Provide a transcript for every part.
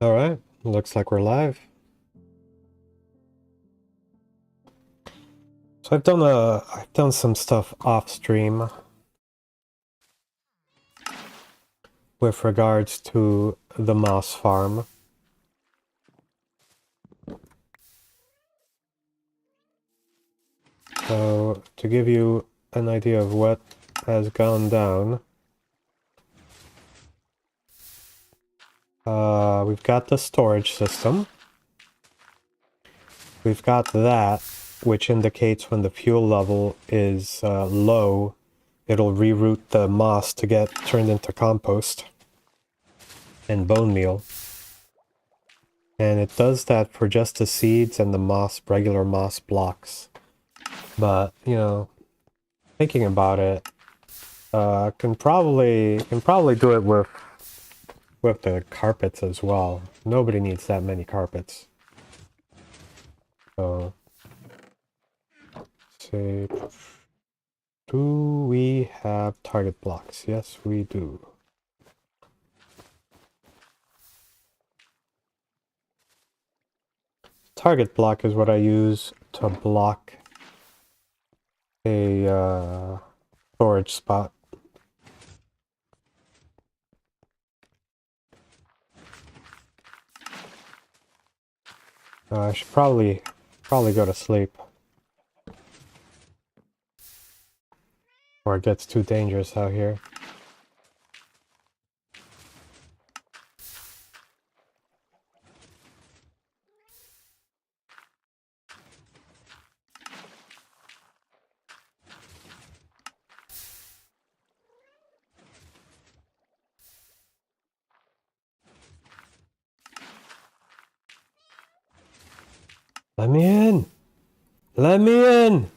Alright, looks like we're live. So I've done some stuff off stream with regards to the moss farm. So to give you an idea of what has gone down, we've got the storage system. We've got that, which indicates when the fuel level is low, it'll reroute the moss to get turned into compost and bone meal. And it does that for just the seeds and the moss, regular moss blocks. But, you know, thinking about it, can probably do it with the carpets as well. Nobody needs that many carpets. So, say, do we have target blocks? Yes, we do. Target block is what I use to block a storage spot. I should probably go to sleep. Or it gets too dangerous out here. Let me in! Let me in!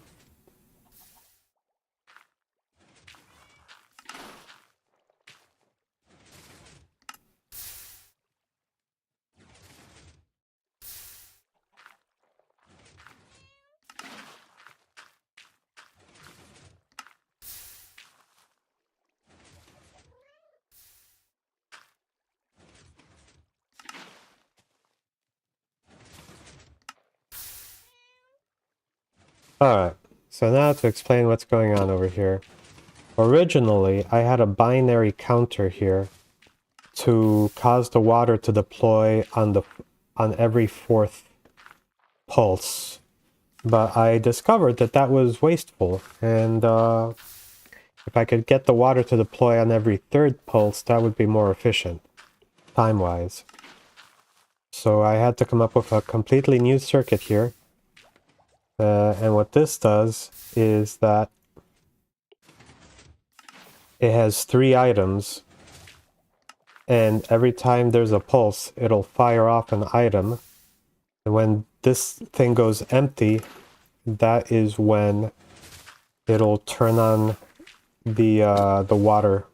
Alright, so now to explain what's going on over here. Originally, I had a binary counter here to cause the water to deploy on every fourth pulse. But I discovered that that was wasteful, and if I could get the water to deploy on every third pulse, that would be more efficient, time-wise. So I had to come up with a completely new circuit here. And what this does is that it has 3 items, and every time there's a pulse, it'll fire off an item. And when this thing goes empty, that is when it'll turn on the water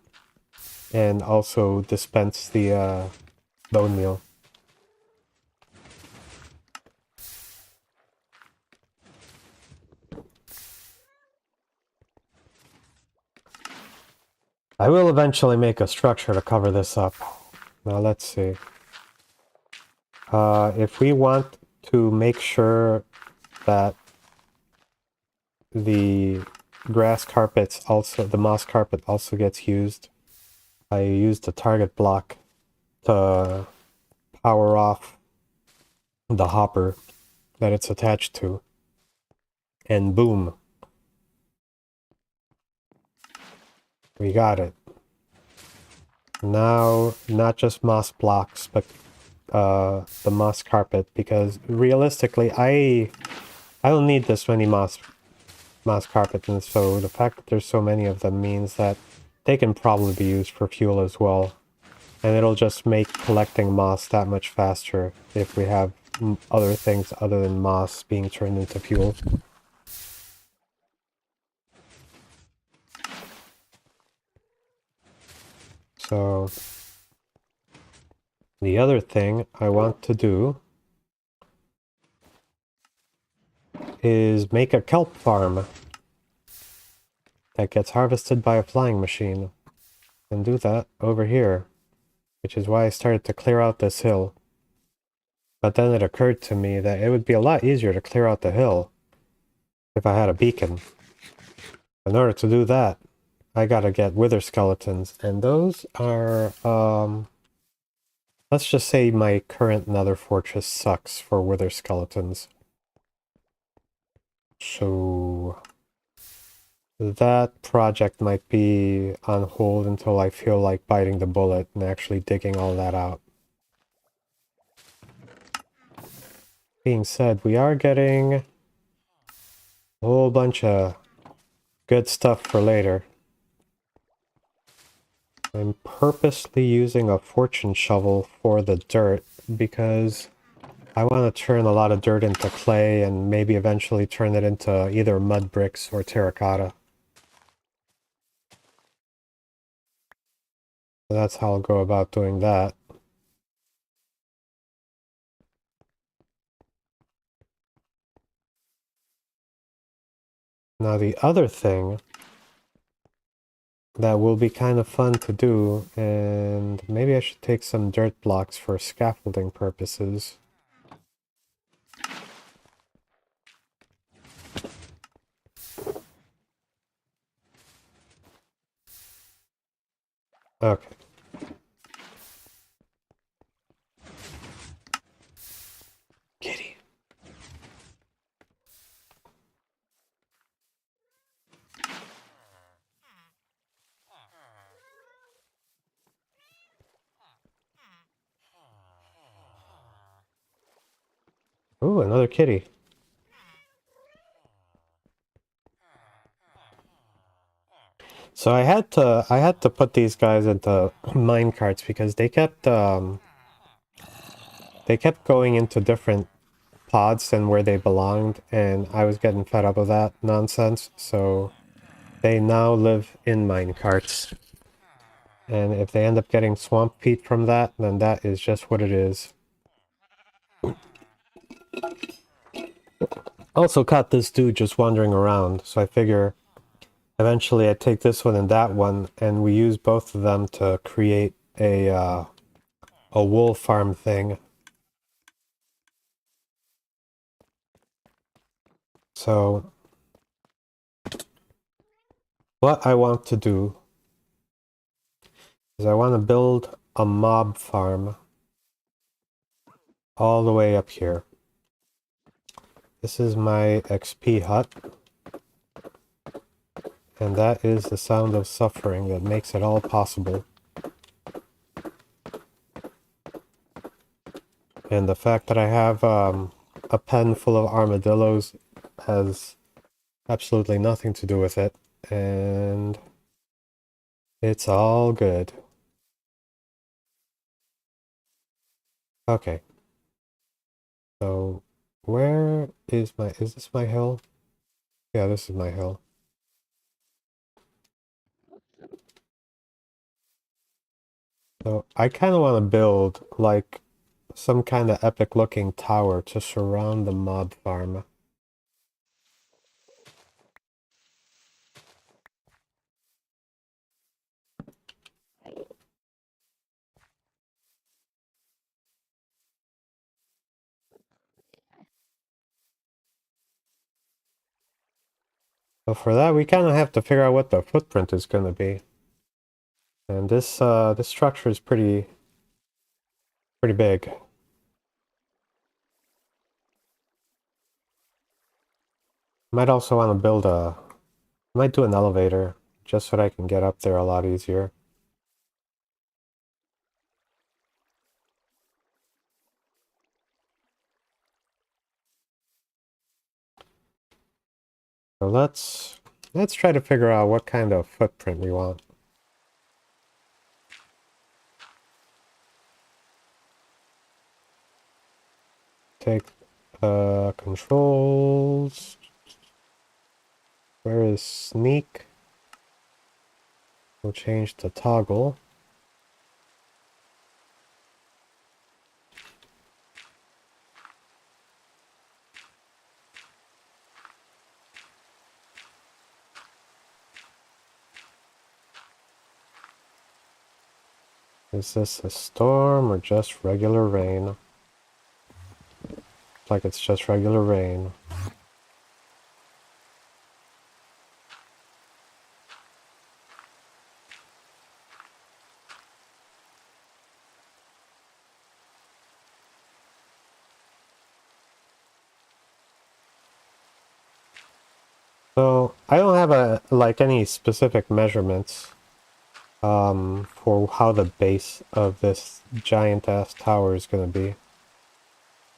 and also dispense the bone meal. I will eventually make a structure to cover this up. Now let's see. If we want to make sure that the grass carpets also, the moss carpet also gets used, I used the target block to power off the hopper that it's attached to. And boom. We got it. Now, not just moss blocks, but the moss carpet, because realistically, I don't need this many moss carpet, and so the fact that there's so many of them means that they can probably be used for fuel as well. And it'll just make collecting moss that much faster if we have other things other than moss being turned into fuel. So the other thing I want to do is make a kelp farm that gets harvested by a flying machine. And do that over here, which is why I started to clear out this hill. But then it occurred to me that it would be a lot easier to clear out the hill if I had a beacon. In order to do that, I gotta get wither skeletons, and those are, let's just say my current nether fortress sucks for wither skeletons. So that project might be on hold until I feel like biting the bullet and actually digging all that out. Being said, we are getting a whole bunch of good stuff for later. I'm purposely using a fortune shovel for the dirt because I want to turn a lot of dirt into clay and maybe eventually turn it into either mud bricks or terracotta. So that's how I'll go about doing that. Now the other thing that will be kind of fun to do, and maybe I should take some dirt blocks for scaffolding purposes. Okay. Kitty. Ooh, another kitty. So I had to put these guys into mine carts because they kept going into different pods than where they belonged, and I was getting fed up with that nonsense, so they now live in mine carts. And if they end up getting swamp peat from that, then that is just what it is. Also caught this dude just wandering around, so I figure eventually I take this one and that one, and we use both of them to create a wool farm thing. So what I want to do is I want to build a mob farm all the way up here. This is my XP hut. And that is the sound of suffering that makes it all possible. And the fact that I have a pen full of armadillos has absolutely nothing to do with it. And it's all good. Okay. So where is this my hill? Yeah, this is my hill. So I kind of want to build like some kind of epic looking tower to surround the mob farm. But for that, we kind of have to figure out what the footprint is going to be. And this structure is pretty big. Might also want to might do an elevator just so that I can get up there a lot easier. So let's try to figure out what kind of footprint we want. Take controls. Where is sneak? We'll change to toggle. Is this a storm or just regular rain? like it's just regular rain. So I don't have any specific measurements for how the base of this giant ass tower is gonna be.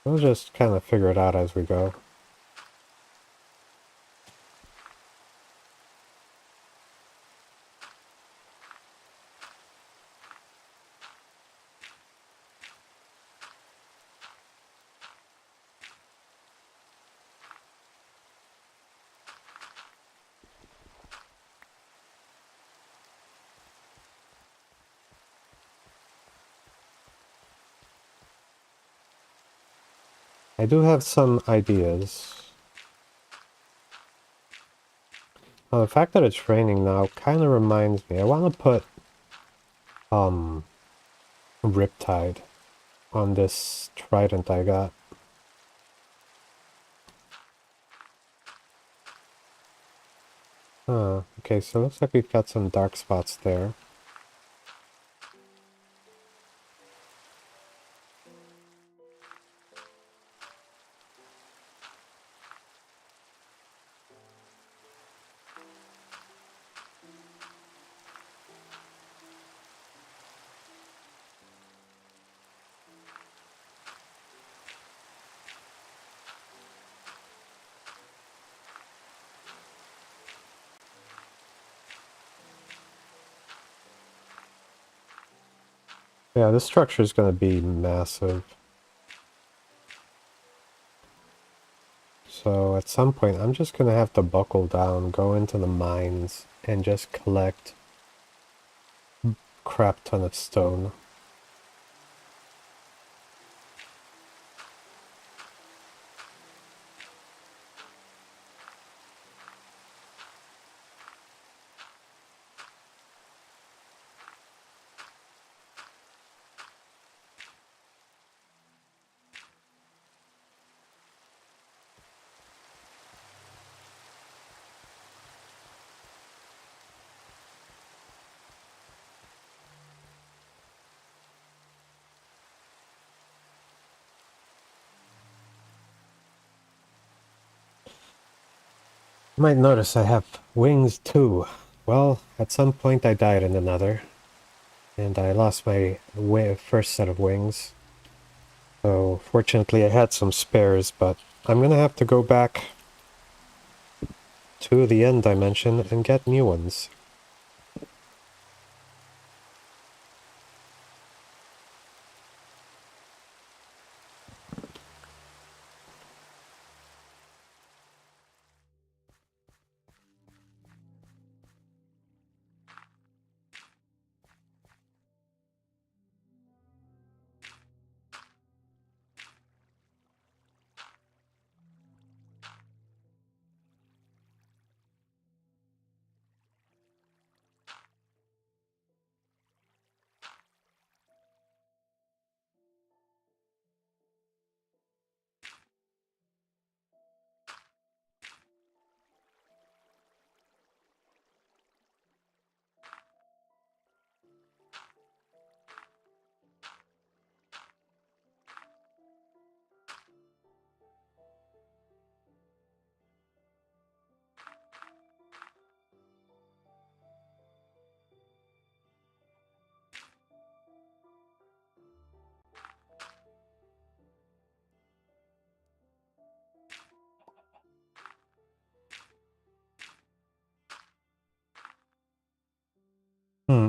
We'll just kind of figure it out as we go. I do have some ideas. The fact that it's raining now kind of reminds me. I want to put Riptide on this trident I got. Okay, so it looks like we've got some dark spots there. Yeah, this structure is going to be massive. So at some point, I'm just going to have to buckle down, go into the mines, and just collect crap ton of stone. You might notice I have wings too. Well, at some point I died in another, and I lost my first set of wings. So fortunately I had some spares, but I'm gonna have to go back to the end dimension and get new ones.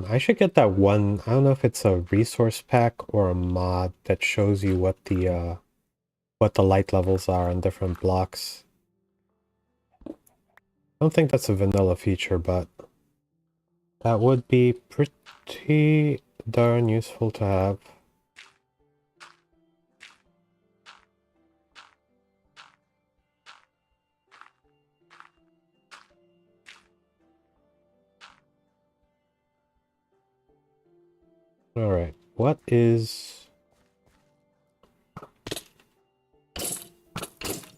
I should get that one. I don't know if it's a resource pack or a mod that shows you what the light levels are on different blocks. I don't think that's a vanilla feature, but that would be pretty darn useful to have. Alright, what is...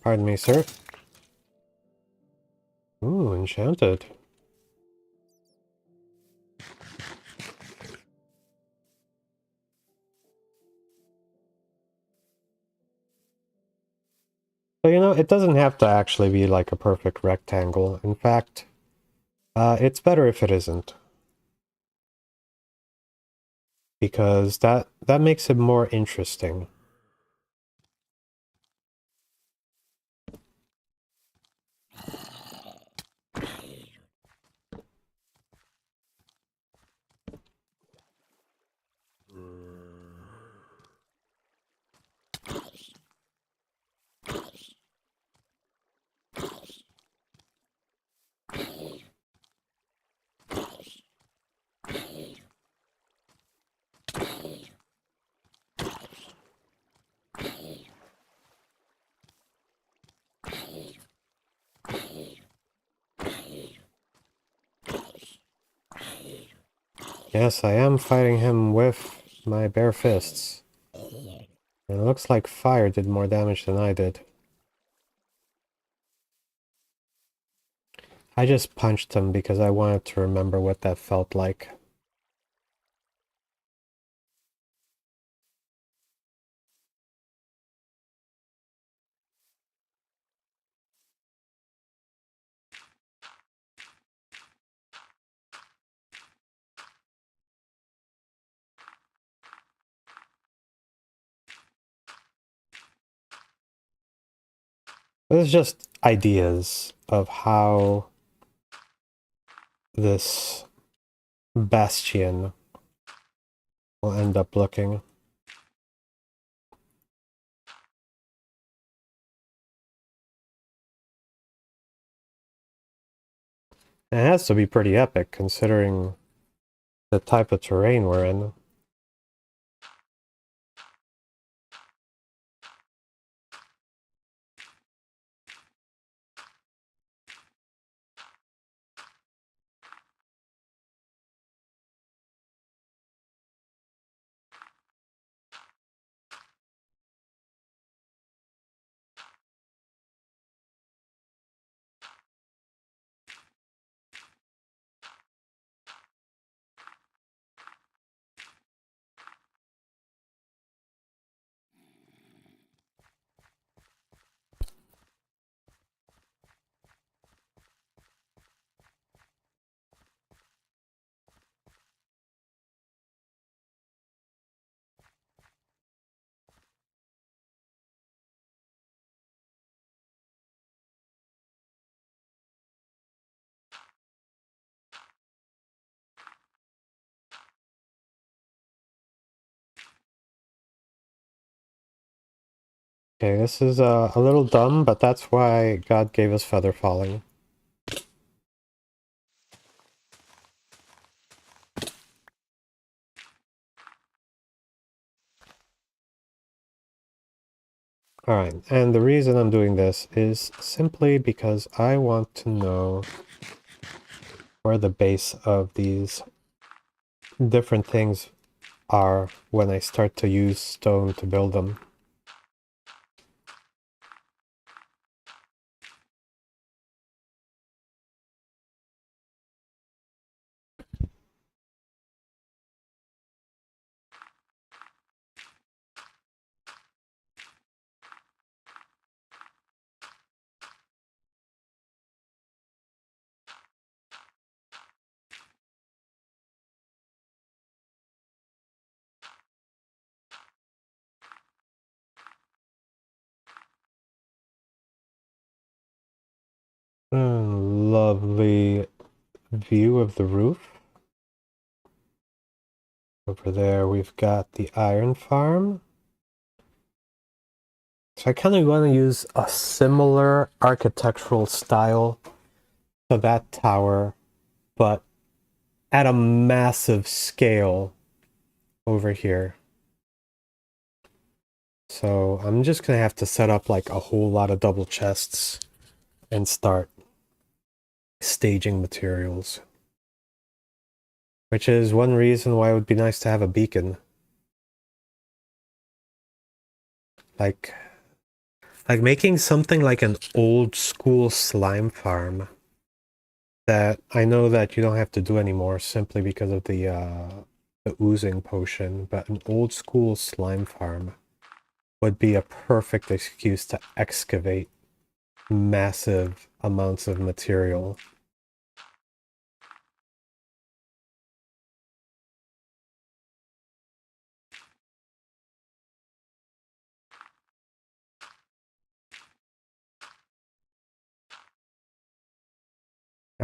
Pardon me, sir. Ooh, enchanted. So, you know, it doesn't have to actually be like a perfect rectangle. In fact, it's better if it isn't. Because that makes it more interesting. Yes, I am fighting him with my bare fists. And it looks like fire did more damage than I did. I just punched him because I wanted to remember what that felt like. It's just ideas of how this bastion will end up looking. And it has to be pretty epic considering the type of terrain we're in. Okay, this is a little dumb, but that's why God gave us feather falling. Alright, and the reason I'm doing this is simply because I want to know where the base of these different things are when I start to use stone to build them. Lovely view of the roof. Over there we've got the iron farm. So I kind of want to use a similar architectural style to that tower, but at a massive scale over here. So I'm just gonna have to set up like a whole lot of double chests and start staging materials. Which is one reason why it would be nice to have a beacon. Like, Like making something like an old school slime farm that I know that you don't have to do anymore simply because of the oozing potion, but an old school slime farm would be a perfect excuse to excavate massive amounts of material.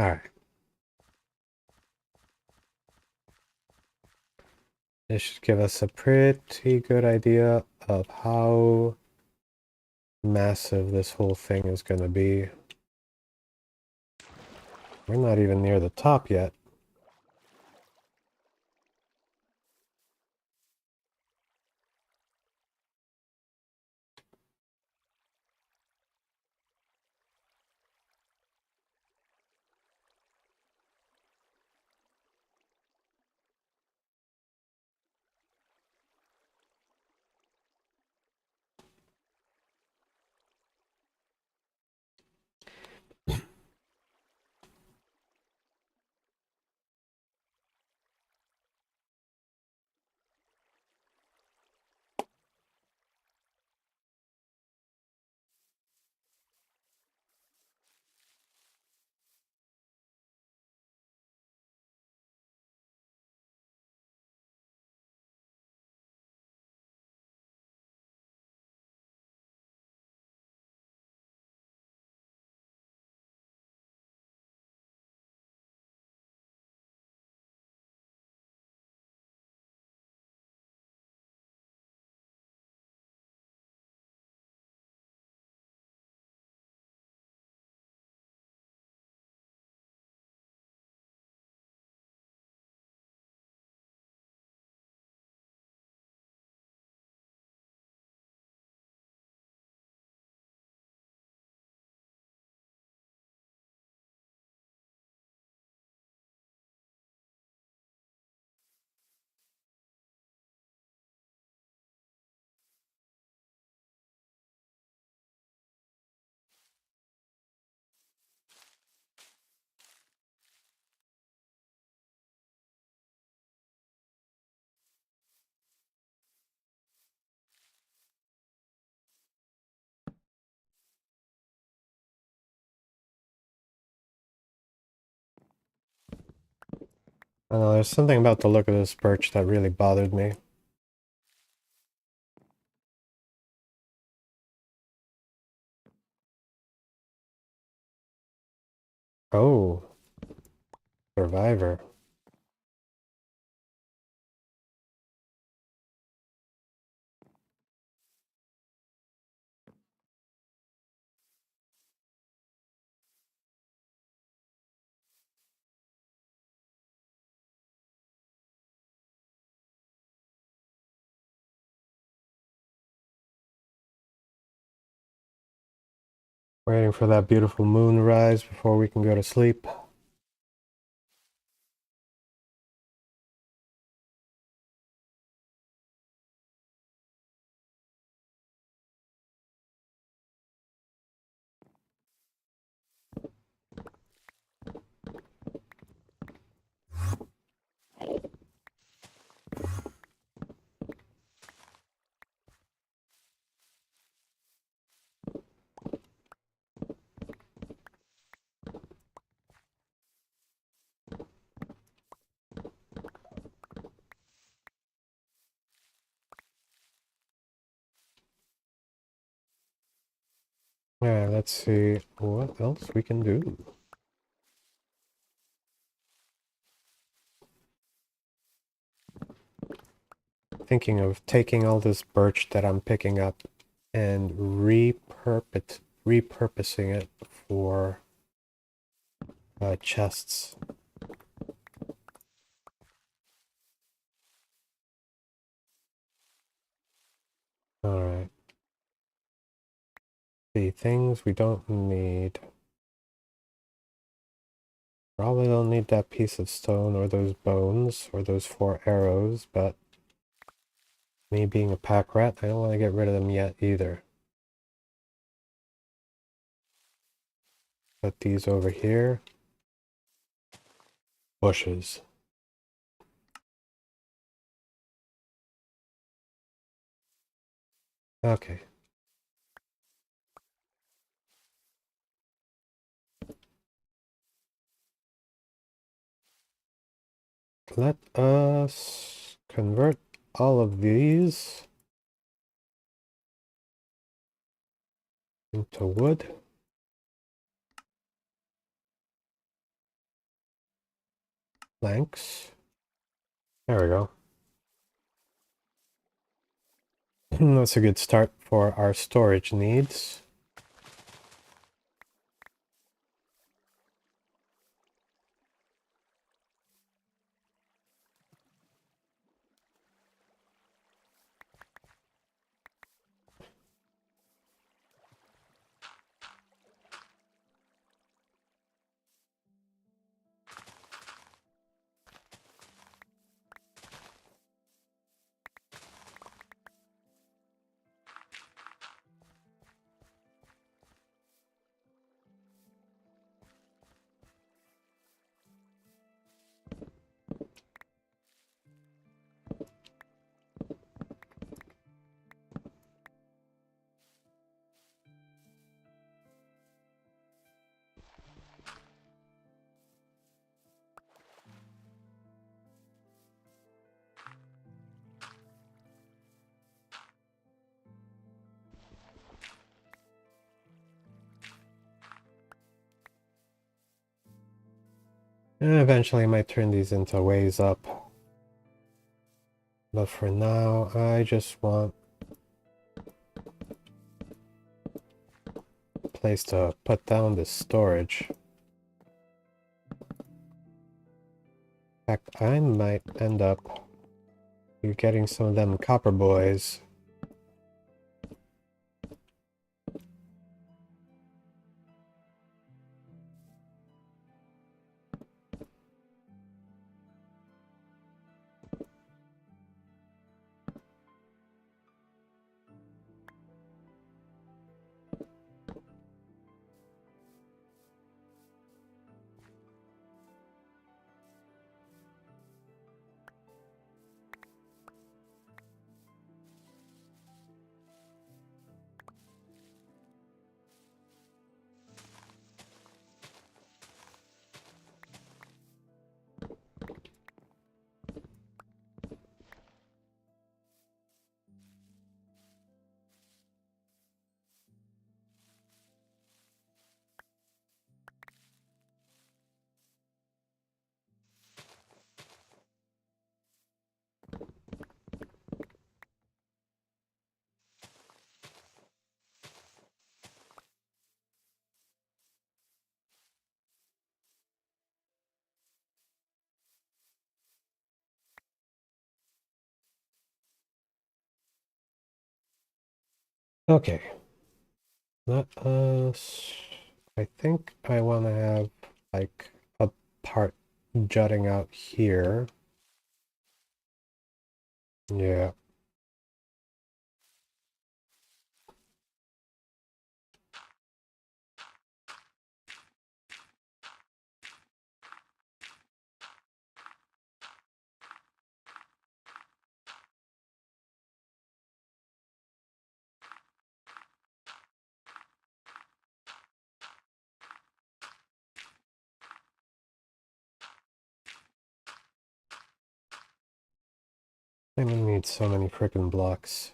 Alright. This should give us a pretty good idea of how massive this whole thing is going to be. We're not even near the top yet. I don't know, there's something about the look of this birch that really bothered me. Oh, Survivor. Waiting for that beautiful moon rise before we can go to sleep. Yeah, let's see what else we can do. Thinking of taking all this birch that I'm picking up and repurposing it for chests. Alright. The things we don't need. Probably don't need that piece of stone or those bones or those 4 arrows, but me being a pack rat, I don't want to get rid of them yet either. Put these over here. Bushes. Okay. Let us convert all of these into wood. Planks. There we go. That's a good start for our storage needs. And eventually I might turn these into ways up. But for now, I just want a place to put down this storage. In fact, I might end up getting some of them copper boys. Okay. Let us... I think I want to have, like, a part jutting out here. Yeah. I'm gonna need so many frickin' blocks.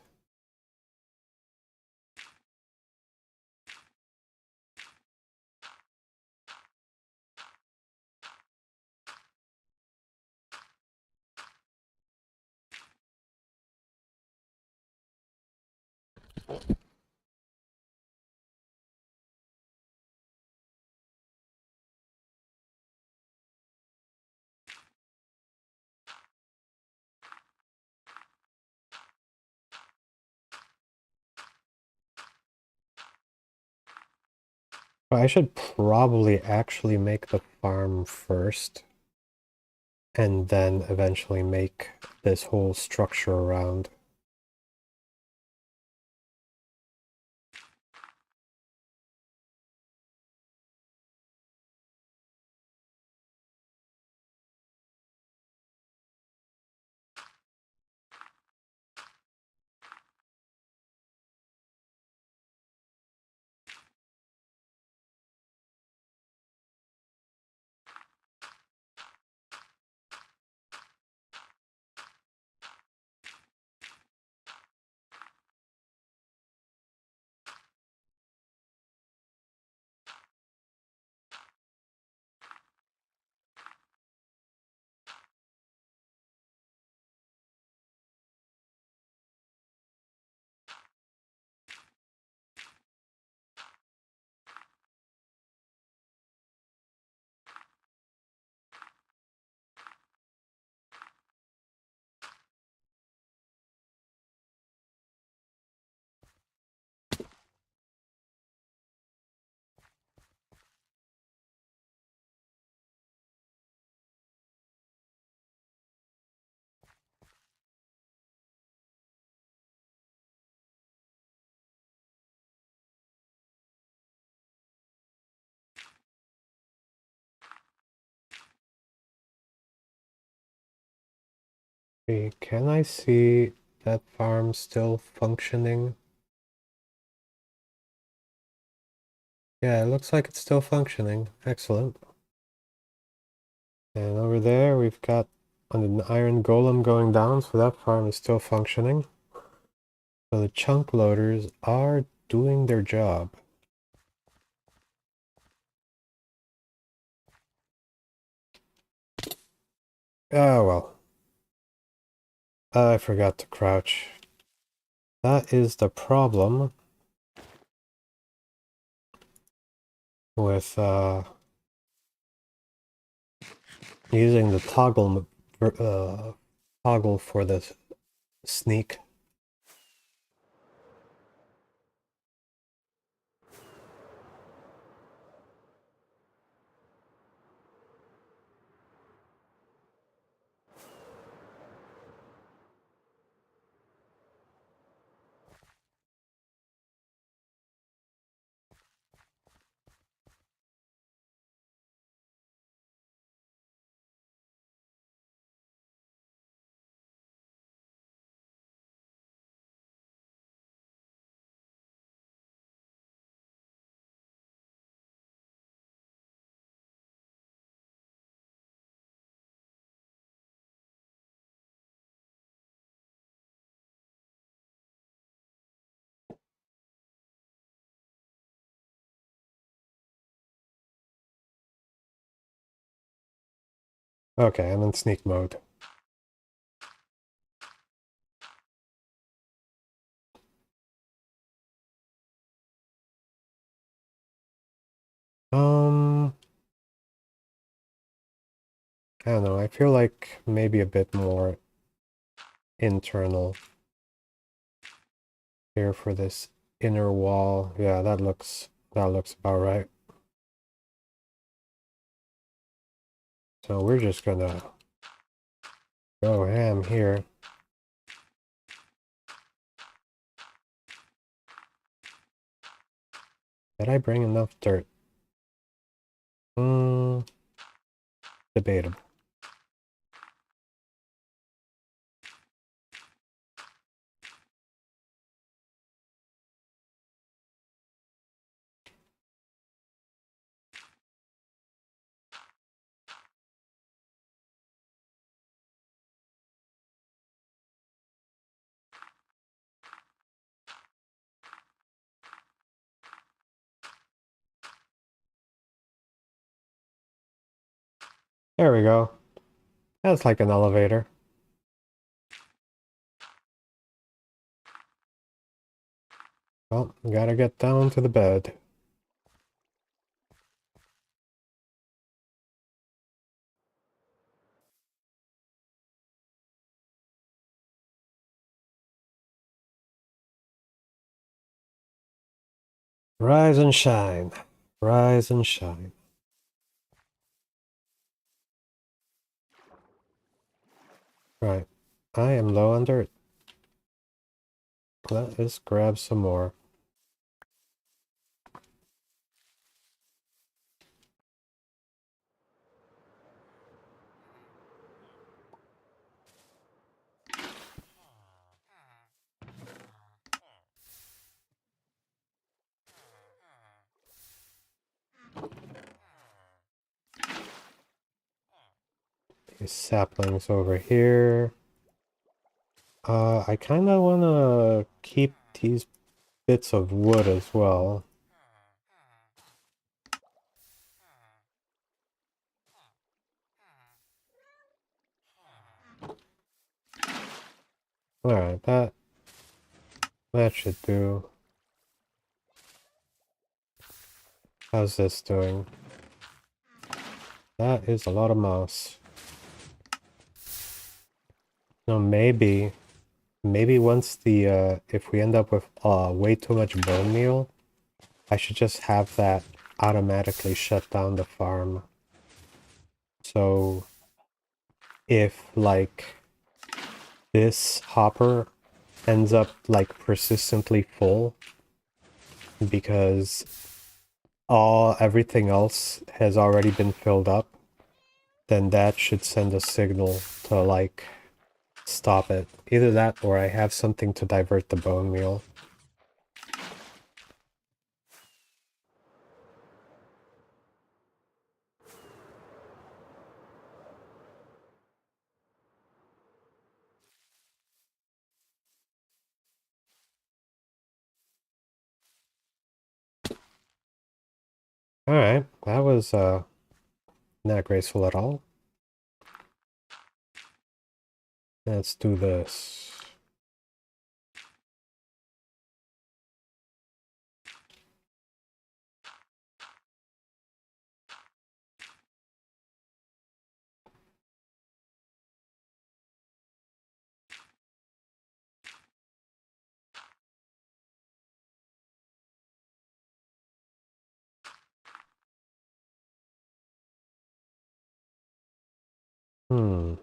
I should probably actually make the farm first, and then eventually make this whole structure around. Hey, can I see that farm still functioning? Yeah, it looks like it's still functioning. Excellent. And over there, we've got an iron golem going down, so that farm is still functioning. So the chunk loaders are doing their job. Oh well. I forgot to crouch. That is the problem with using the toggle for the sneak. Okay, I'm in sneak mode. I don't know, I feel like maybe a bit more internal here for this inner wall. Yeah, that looks about right. So we're just gonna go ham here. Did I bring enough dirt? Debatable. There we go. That's like an elevator. Well, gotta get down to the bed. Rise and shine. Rise and shine. Right. I am low on dirt. Let us grab some more. These saplings over here. I kind of want to keep these bits of wood as well. Alright, that should do. How's this doing? That is a lot of moss. No, maybe once the, if we end up with, way too much bone meal, I should just have that automatically shut down the farm. So, if, like, this hopper ends up, like, persistently full, because everything else has already been filled up, then that should send a signal to, like, stop it. Either that or I have something to divert the bone meal. Alright, that was not graceful at all. Let's do this. Hmm.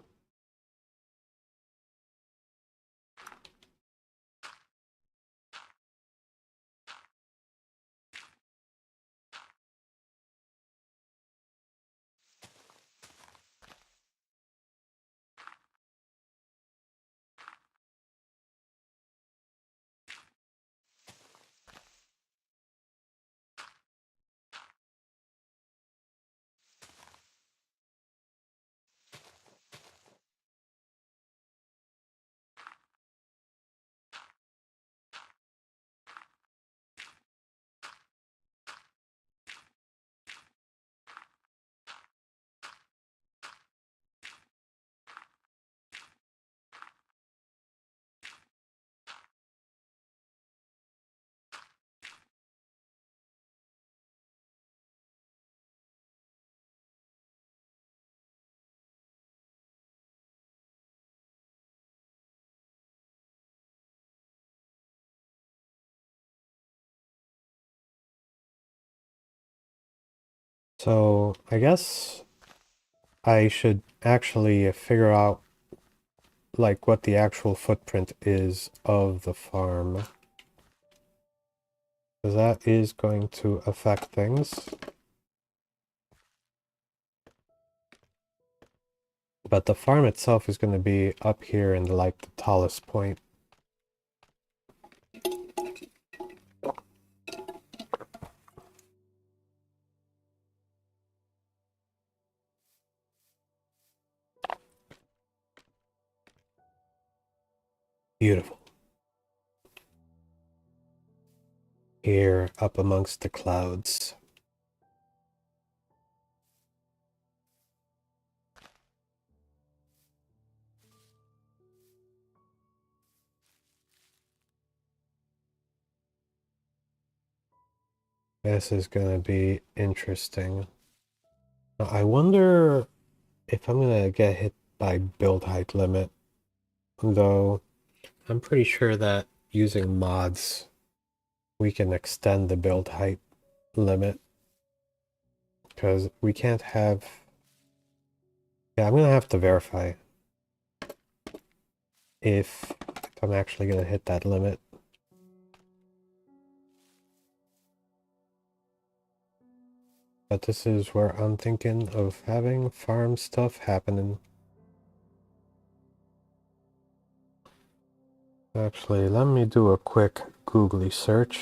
So, I guess I should actually figure out like what the actual footprint is of the farm. Because that is going to affect things. But the farm itself is going to be up here in like the tallest point. Beautiful. Here up amongst the clouds. This is going to be interesting. Now, I wonder if I'm going to get hit by build height limit. Though I'm pretty sure that using mods we can extend the build height limit. Because we can't have... Yeah, I'm going to have to verify if I'm actually going to hit that limit. But this is where I'm thinking of having farm stuff happening. Actually, let me do a quick googly search.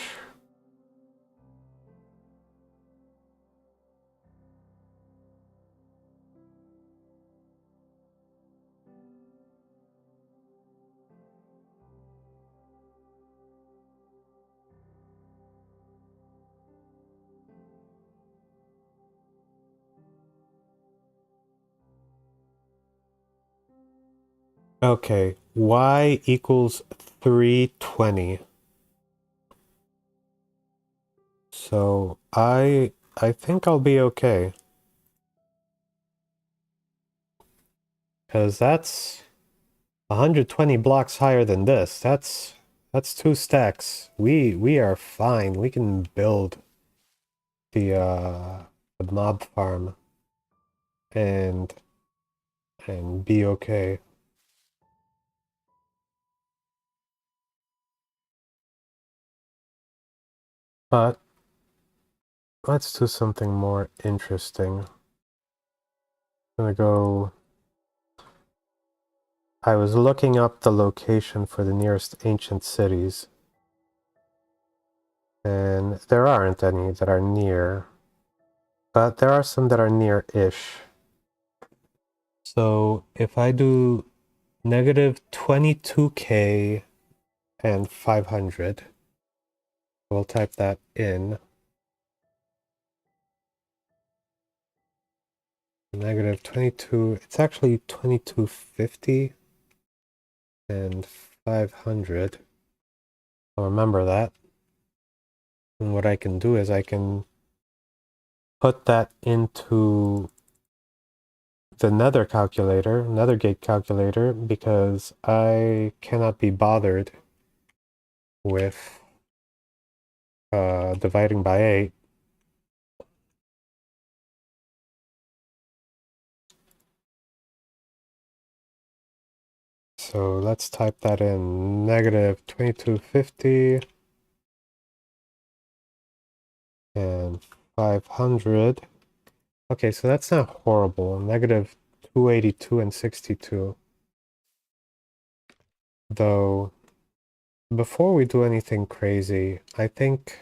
Okay, y equals 320. So I think I'll be okay. Because that's 120 blocks higher than this. That's 2 stacks. We are fine. We can build the mob farm and be okay. But let's do something more interesting. I'm gonna go I was looking up the location for the nearest ancient cities, and there aren't any that are near, but there are some that are near-ish. So if I do negative 22k and 500, we'll type that in. Negative 22, it's actually 2250 and 500. I'll remember that. And what I can do is I can put that into the nether calculator, nether gate calculator, because I cannot be bothered with dividing by 8. So let's type that in, negative 2250 and 500. Okay, so that's not horrible. Negative 282 and 62. Though, before we do anything crazy, I think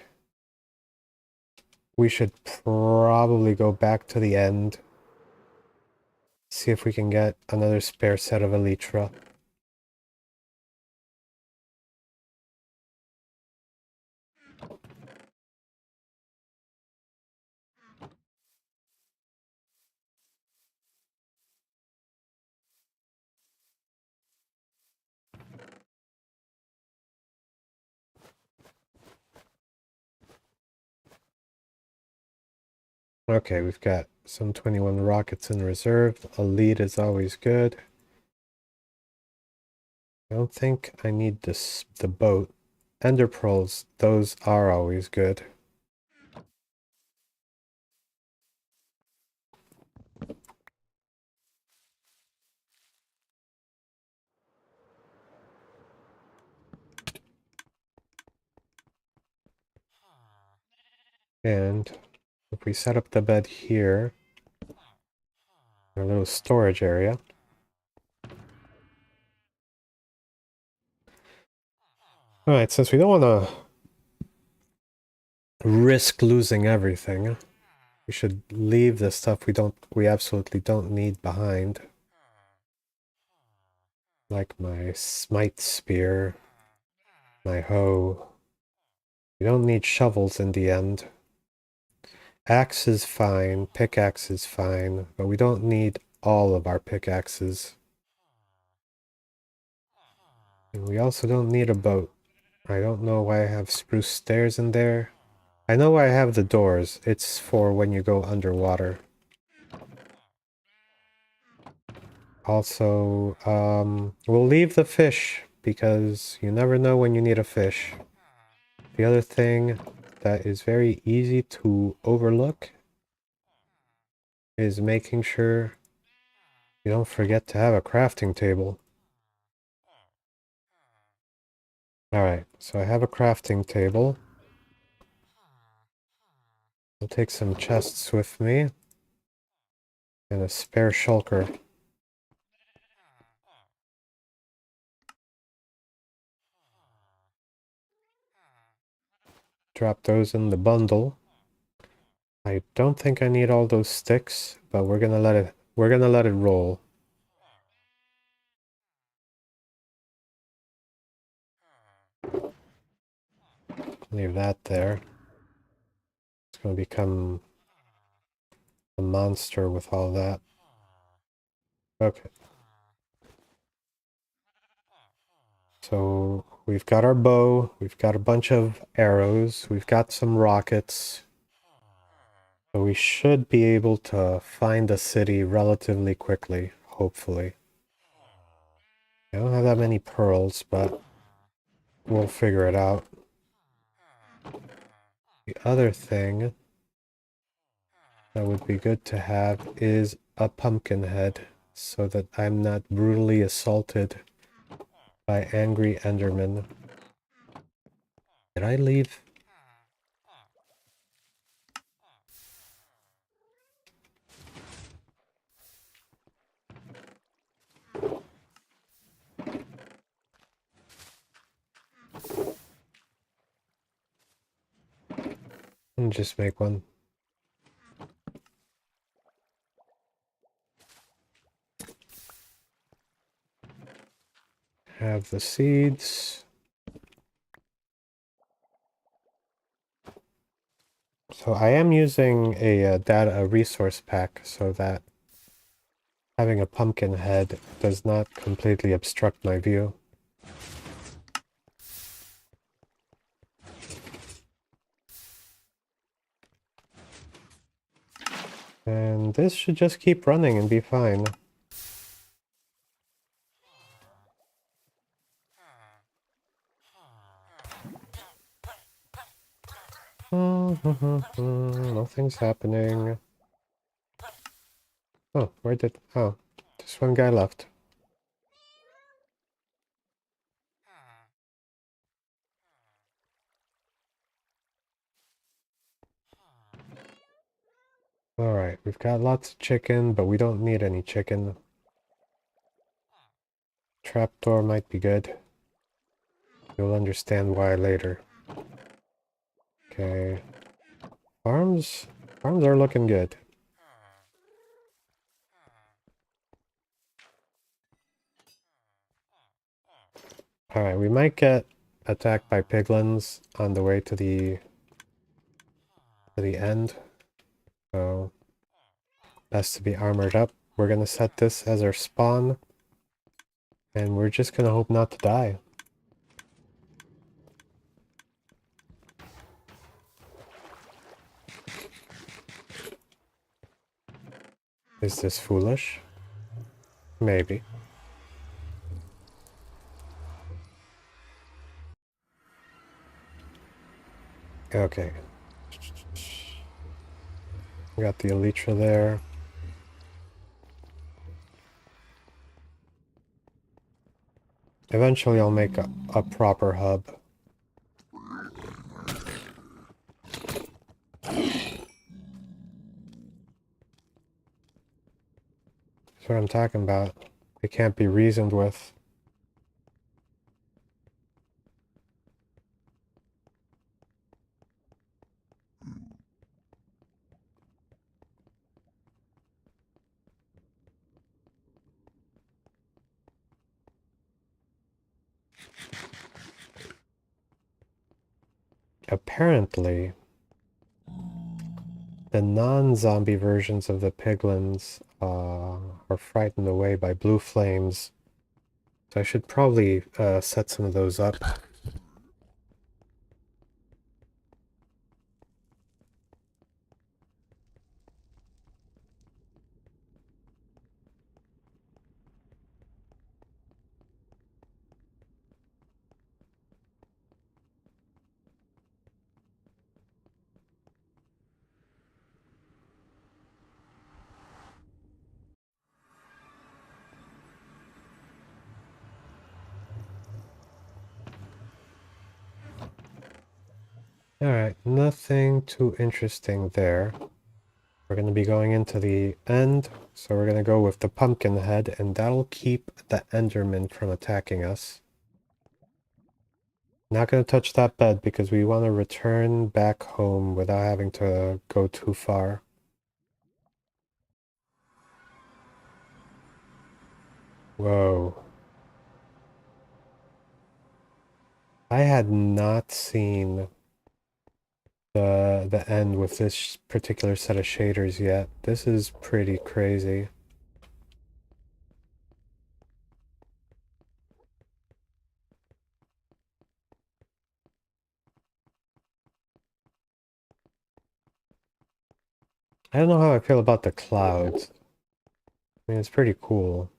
we should probably go back to the end. See if we can get another spare set of Elytra. Okay, we've got some 21 rockets in reserve. A lead is always good. I don't think I need the boat. Ender pearls, those are always good. And if we set up the bed here, our little storage area. Alright, since we don't want to risk losing everything, we should leave the stuff we absolutely don't need behind. Like my smite spear, my hoe. We don't need shovels in the end. Axe is fine, pickaxe is fine, but we don't need all of our pickaxes. And we also don't need a boat. I don't know why I have spruce stairs in there. I know why I have the doors. It's for when you go underwater. Also, we'll leave the fish because you never know when you need a fish. The other thing that is very easy to overlook is making sure you don't forget to have a crafting table. Alright, so I have a crafting table. I'll take some chests with me. And a spare shulker. Drop those in the bundle. I don't think I need all those sticks, but we're gonna let it roll. Leave that there. It's gonna become a monster with all that. Okay. So we've got our bow, we've got a bunch of arrows, we've got some rockets. So we should be able to find a city relatively quickly, hopefully. I don't have that many pearls, but we'll figure it out. The other thing that would be good to have is a pumpkin head, so that I'm not brutally assaulted by angry Endermen. Did I leave? And just make one. Have the seeds. So I am using a data resource pack so that having a pumpkin head does not completely obstruct my view. And this should just keep running and be fine. Nothing's happening. Oh, where did... Oh, just one guy left. Alright, we've got lots of chicken, but we don't need any chicken. Trapdoor might be good. You'll understand why later. Okay. Farms are looking good. Alright, we might get attacked by piglins on the way to the end. So best to be armored up. We're gonna set this as our spawn. And we're just gonna hope not to die. Is this foolish? Maybe. Okay. We got the elytra there. Eventually I'll make a proper hub. That's what I'm talking about. It can't be reasoned with. Apparently, the non-zombie versions of the piglins are frightened away by blue flames. So I should probably set some of those up. Alright, nothing too interesting there. We're going to be going into the end, so we're going to go with the pumpkin head, and that'll keep the enderman from attacking us. Not going to touch that bed because we want to return back home without having to go too far. Whoa. I had not seen the end with this particular set of shaders yet. This is pretty crazy. I don't know how I feel about the clouds. I mean, it's pretty cool.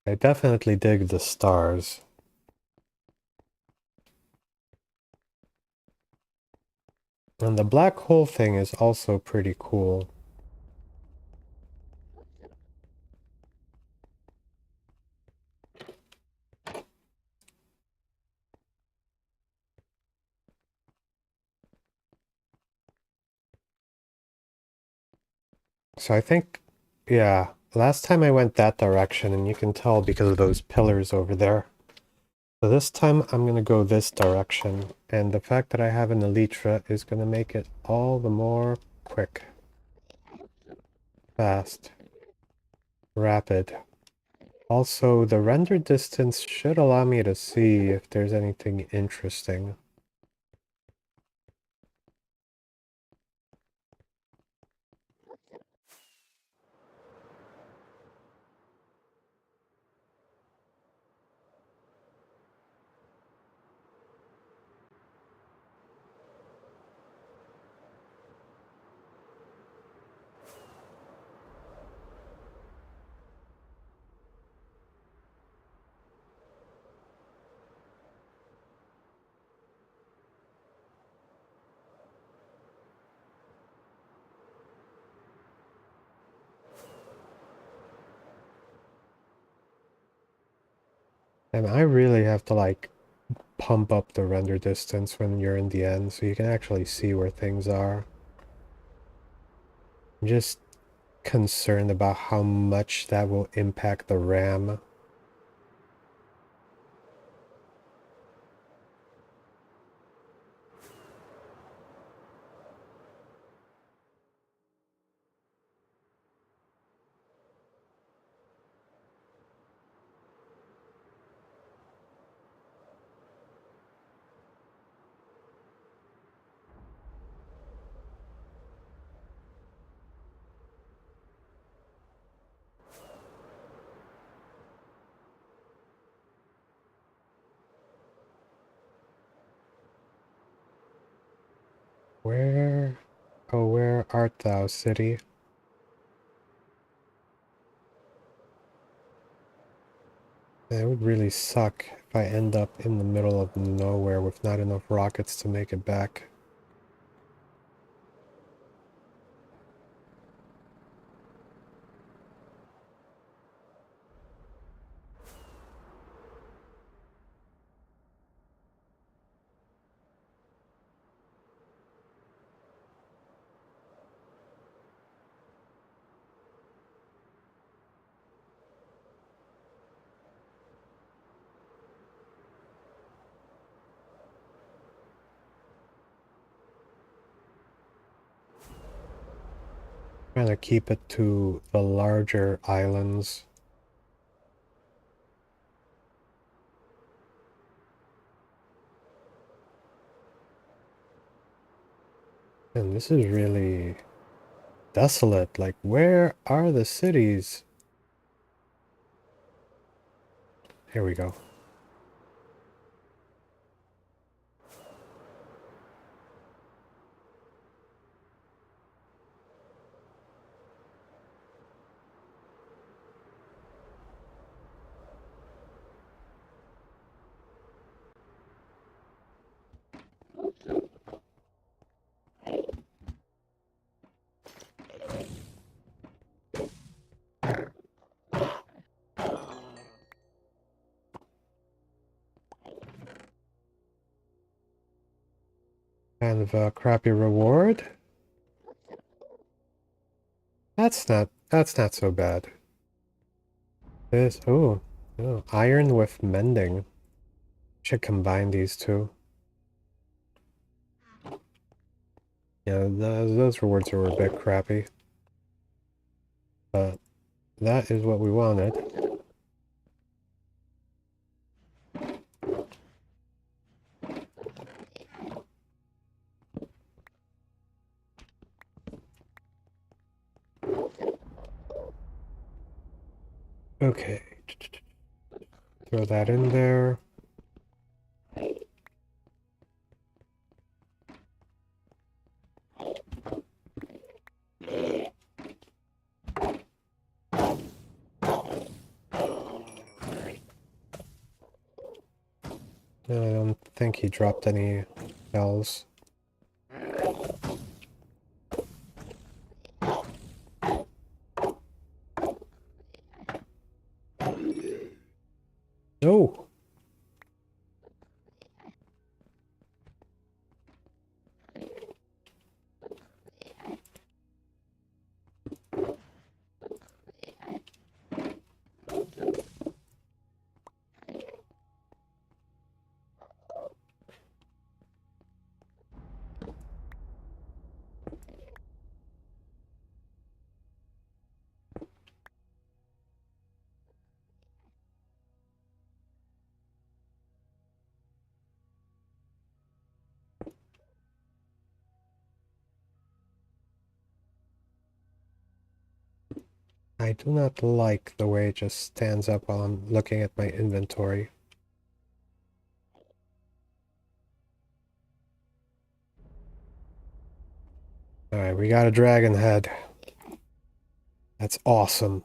I definitely dig the stars. And the black hole thing is also pretty cool. So I think, yeah, last time I went that direction, and you can tell because of those pillars over there. So this time I'm going to go this direction, and the fact that I have an elytra is going to make it all the more quick, fast, rapid. Also, the render distance should allow me to see if there's anything interesting. And I really have to like pump up the render distance when you're in the end so you can actually see where things are. I'm just concerned about how much that will impact the RAM. Where? Oh, where art thou, city? It would really suck if I end up in the middle of nowhere with not enough rockets to make it back. Trying to keep it to the larger islands. And this is really desolate. Like, where are the cities? Here we go. Kind of a crappy reward. That's not so bad. This, oh, iron with mending. Should combine these two. Yeah, those rewards are a bit crappy. But that is what we wanted. Okay. Throw that in there. I don't think he dropped any bells. No! I do not like the way it just stands up while I'm looking at my inventory. Alright, we got a dragon head. That's awesome.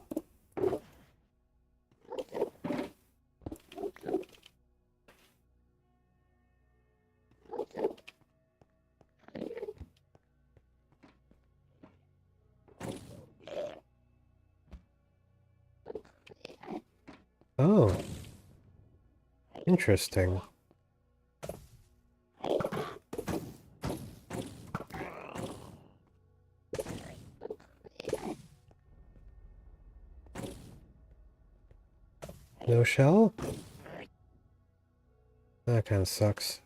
Oh, interesting. No shell? That kind of sucks.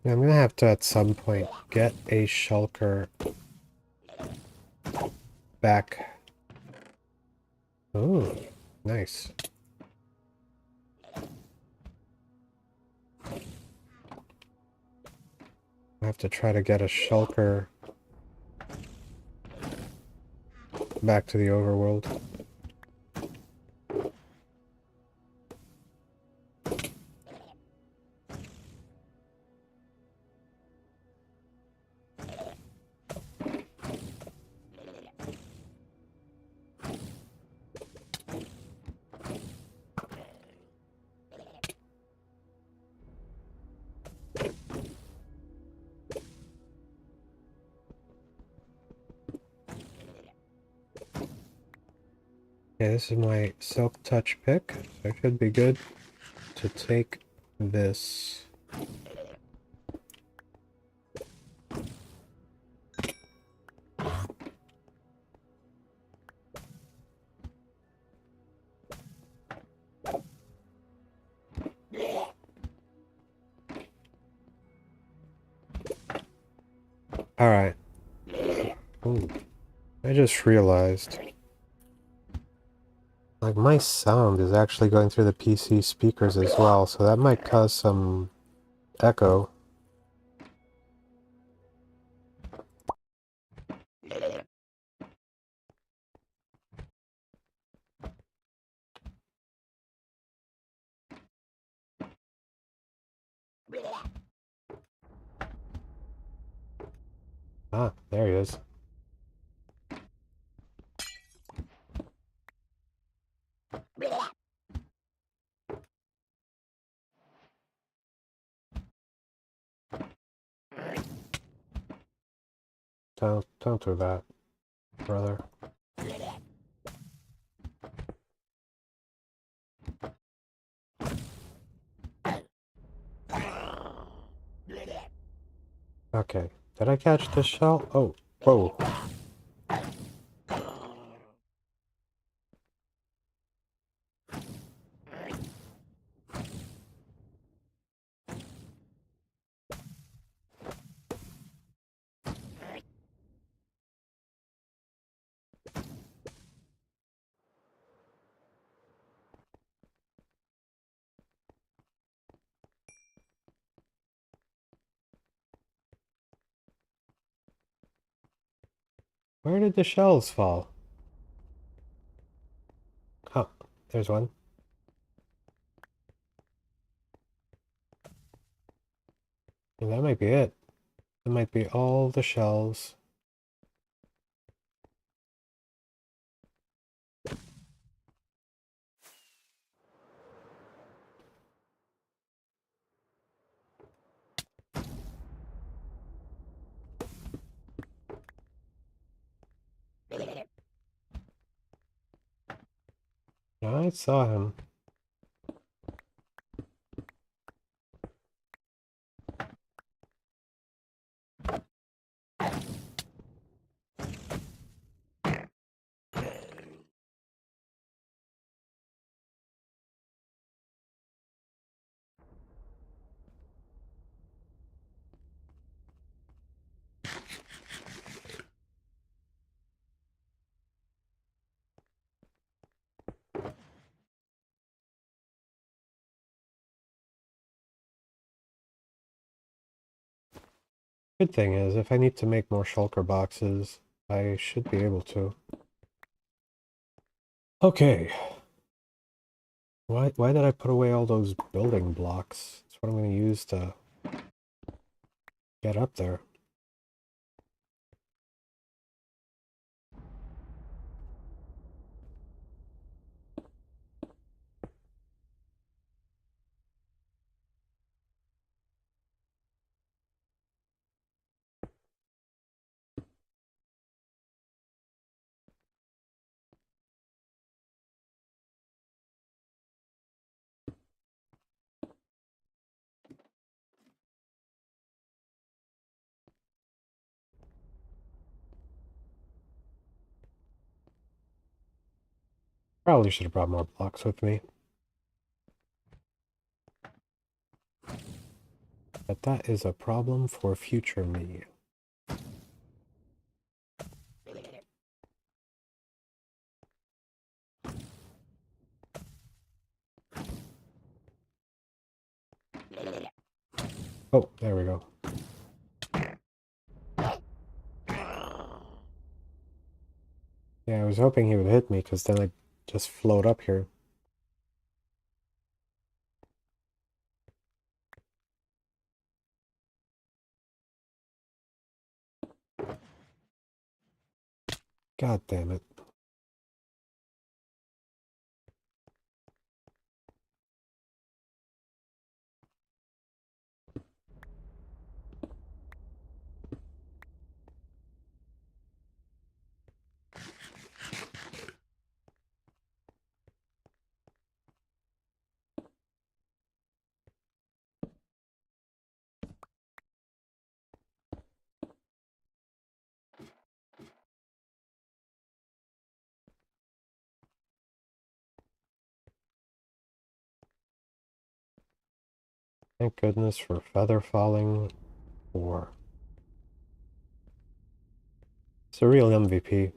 Yeah, I'm gonna have to at some point get a shulker back. Oh, nice. I have to try to get a shulker back to the overworld. Okay, this is my silk touch pick, so it should be good to take this. Alright. Ooh, I just realized, like, my sound is actually going through the PC speakers as well, so that might cause some echo. Ah, there he is. Don't do that, brother. Okay, did I catch the shell? Oh, whoa. Where did the shells fall? Oh, there's one. And that might be it. It might be all the shells. I saw him. Good thing is, if I need to make more shulker boxes, I should be able to. Okay. Why did I put away all those building blocks? That's what I'm going to use to get up there. Probably should have brought more blocks with me. But that is a problem for future me. Oh, there we go. Yeah, I was hoping he would hit me, because then I'd just float up here. God damn it. Thank goodness for feather falling 4. It's a real MVP.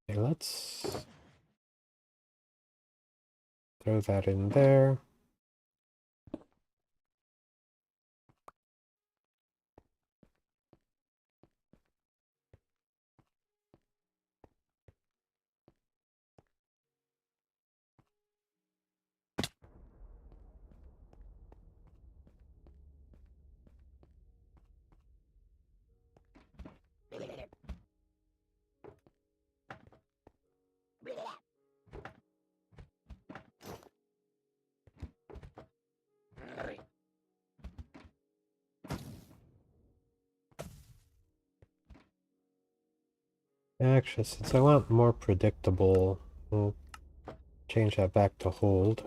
Okay, let's throw that in there. Actually, since I want more predictable, we'll change that back to hold.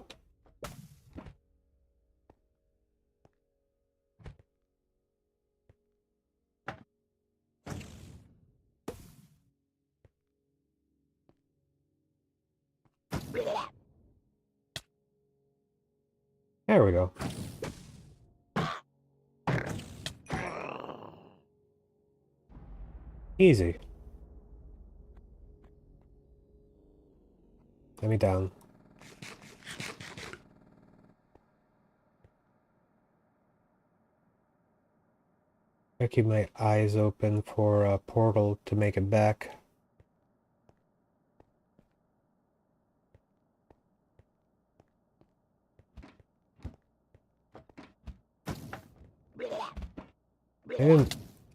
There we go. Easy. Let me down. I keep my eyes open for a portal to make it back.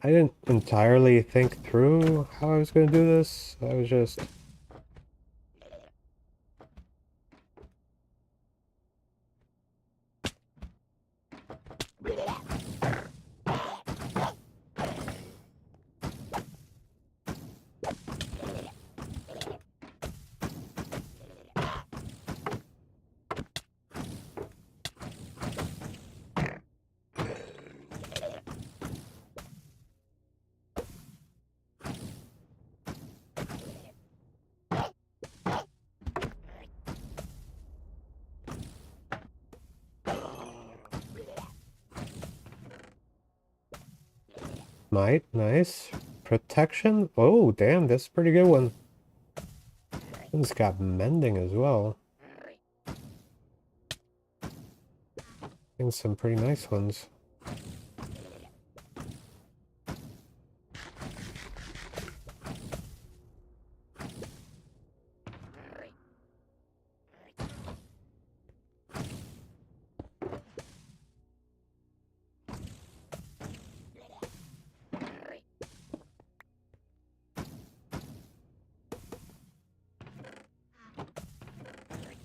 I didn't entirely think through how I was going to do this. I was just... Might, nice. Protection? Oh, damn, that's a pretty good one. It's got mending as well. And some pretty nice ones.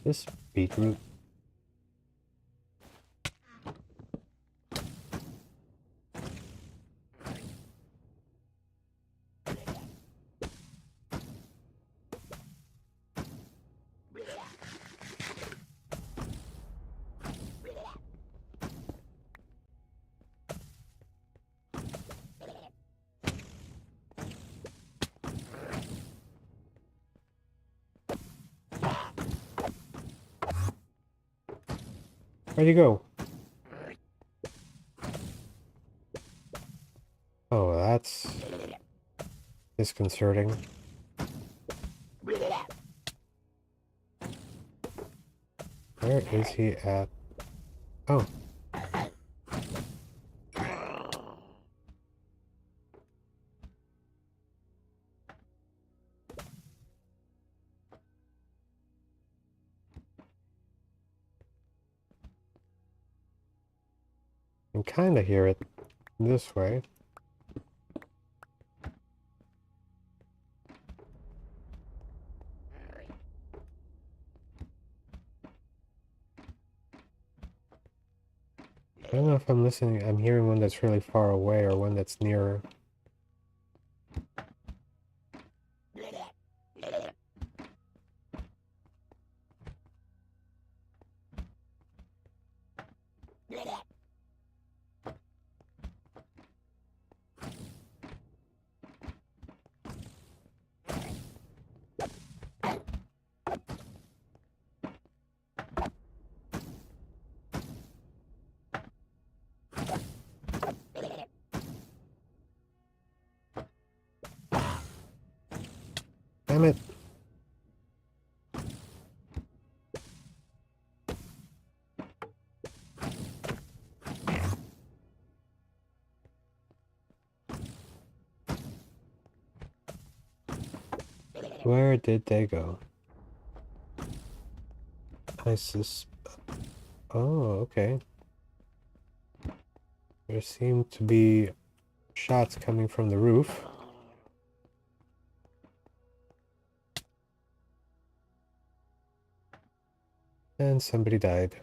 This beetroot. Where'd you go? Oh, that's disconcerting. Where is he at? Oh. I can kind of hear it this way. I don't know if I'm listening. I'm hearing one that's really far away or one that's nearer. Damn it. Where did they go? Oh, okay. There seem to be shots coming from the roof. And somebody died.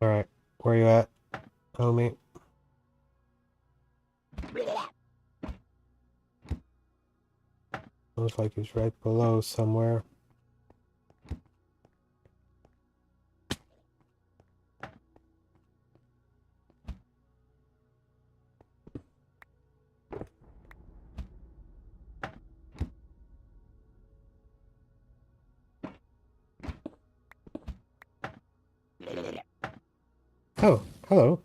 Alright, where you at, homie? Looks like he's right below somewhere. Oh, hello.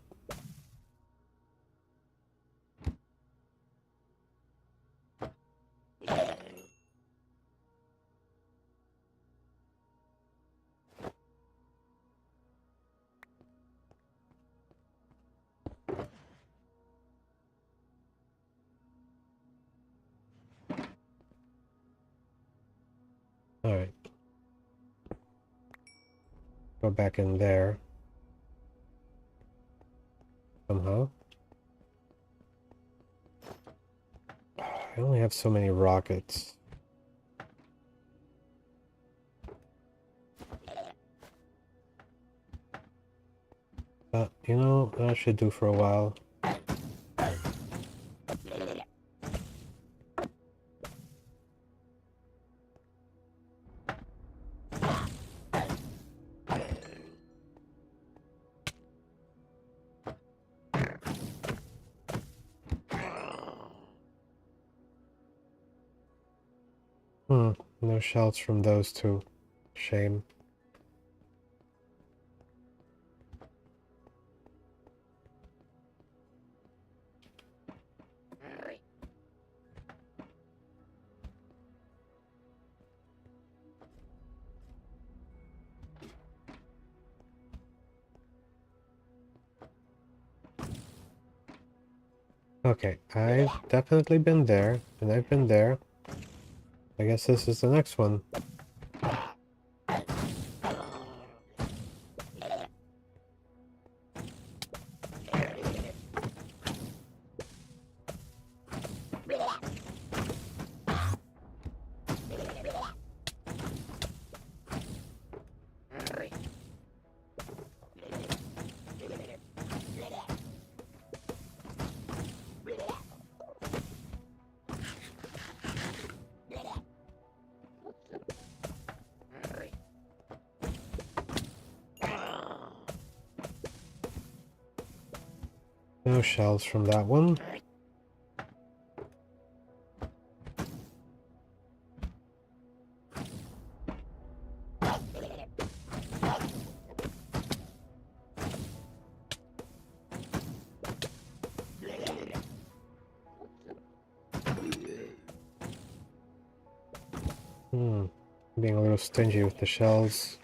Alright. Go back in there. Somehow. I only have so many rockets. But, you know, that should do for a while. No shells from those two. Shame. Okay, I've definitely been there, and I've been there. I guess this is the next one. No shells from that one. Being a little stingy with the shells.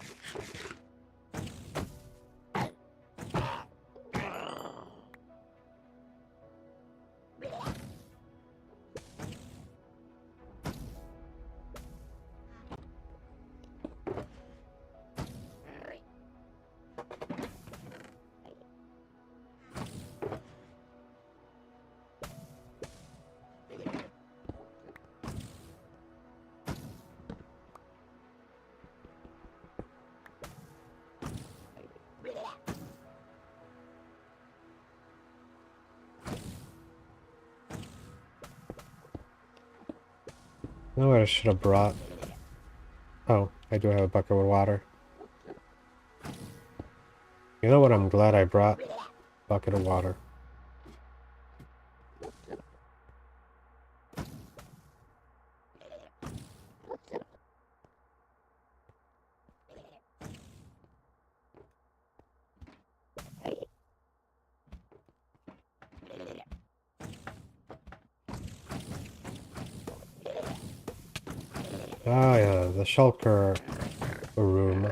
You know what I should have brought? Oh, I do have a bucket with water. You know what I'm glad I brought? Bucket of water. Ah yeah, the shulker room.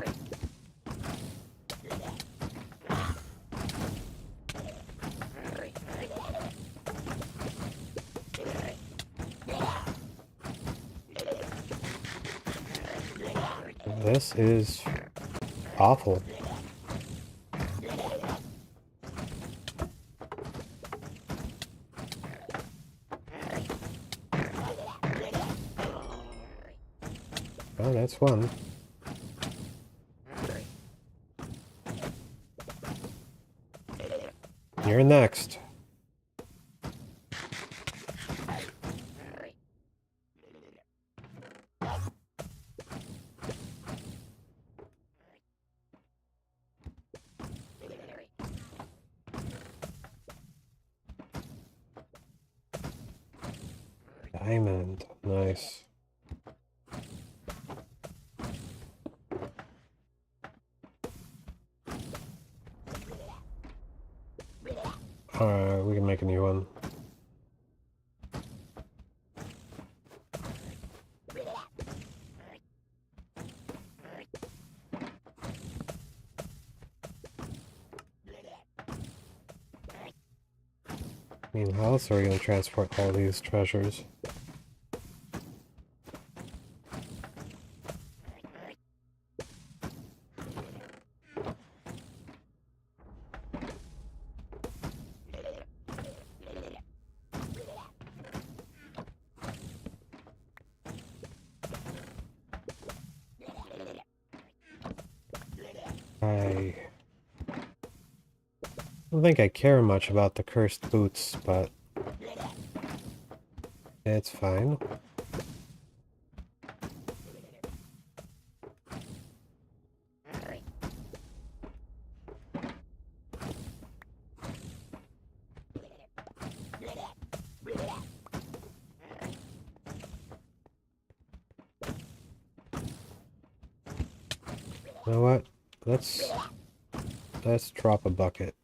This is awful. Oh, that's one. You're next. Diamond. Nice. Alright, we can make a new one. I mean, how else are we going to transport all these treasures? I don't think I care much about the cursed boots, but it's fine. You know what? Let's drop a bucket.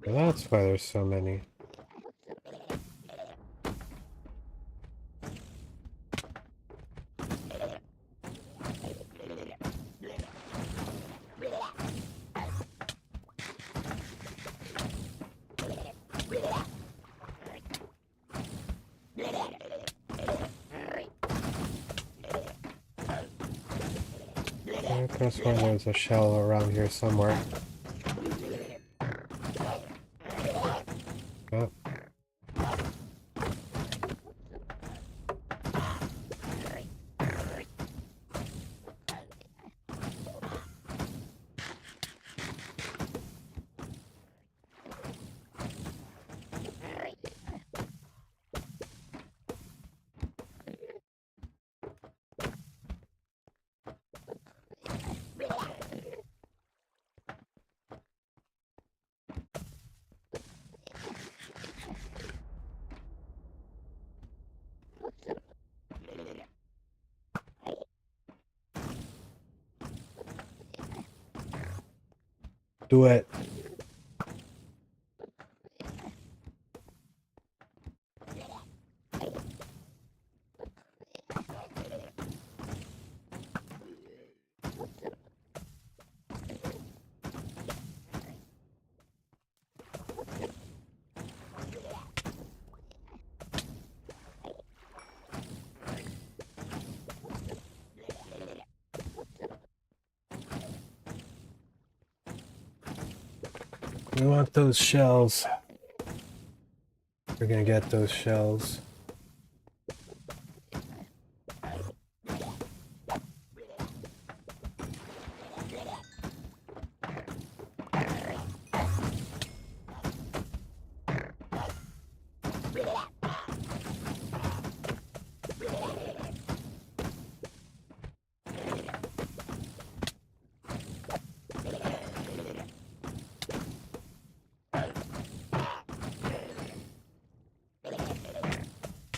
That's why there's so many. I could have sworn there's a shell around here somewhere. Oh. Do it. We want those shells. We're gonna get those shells.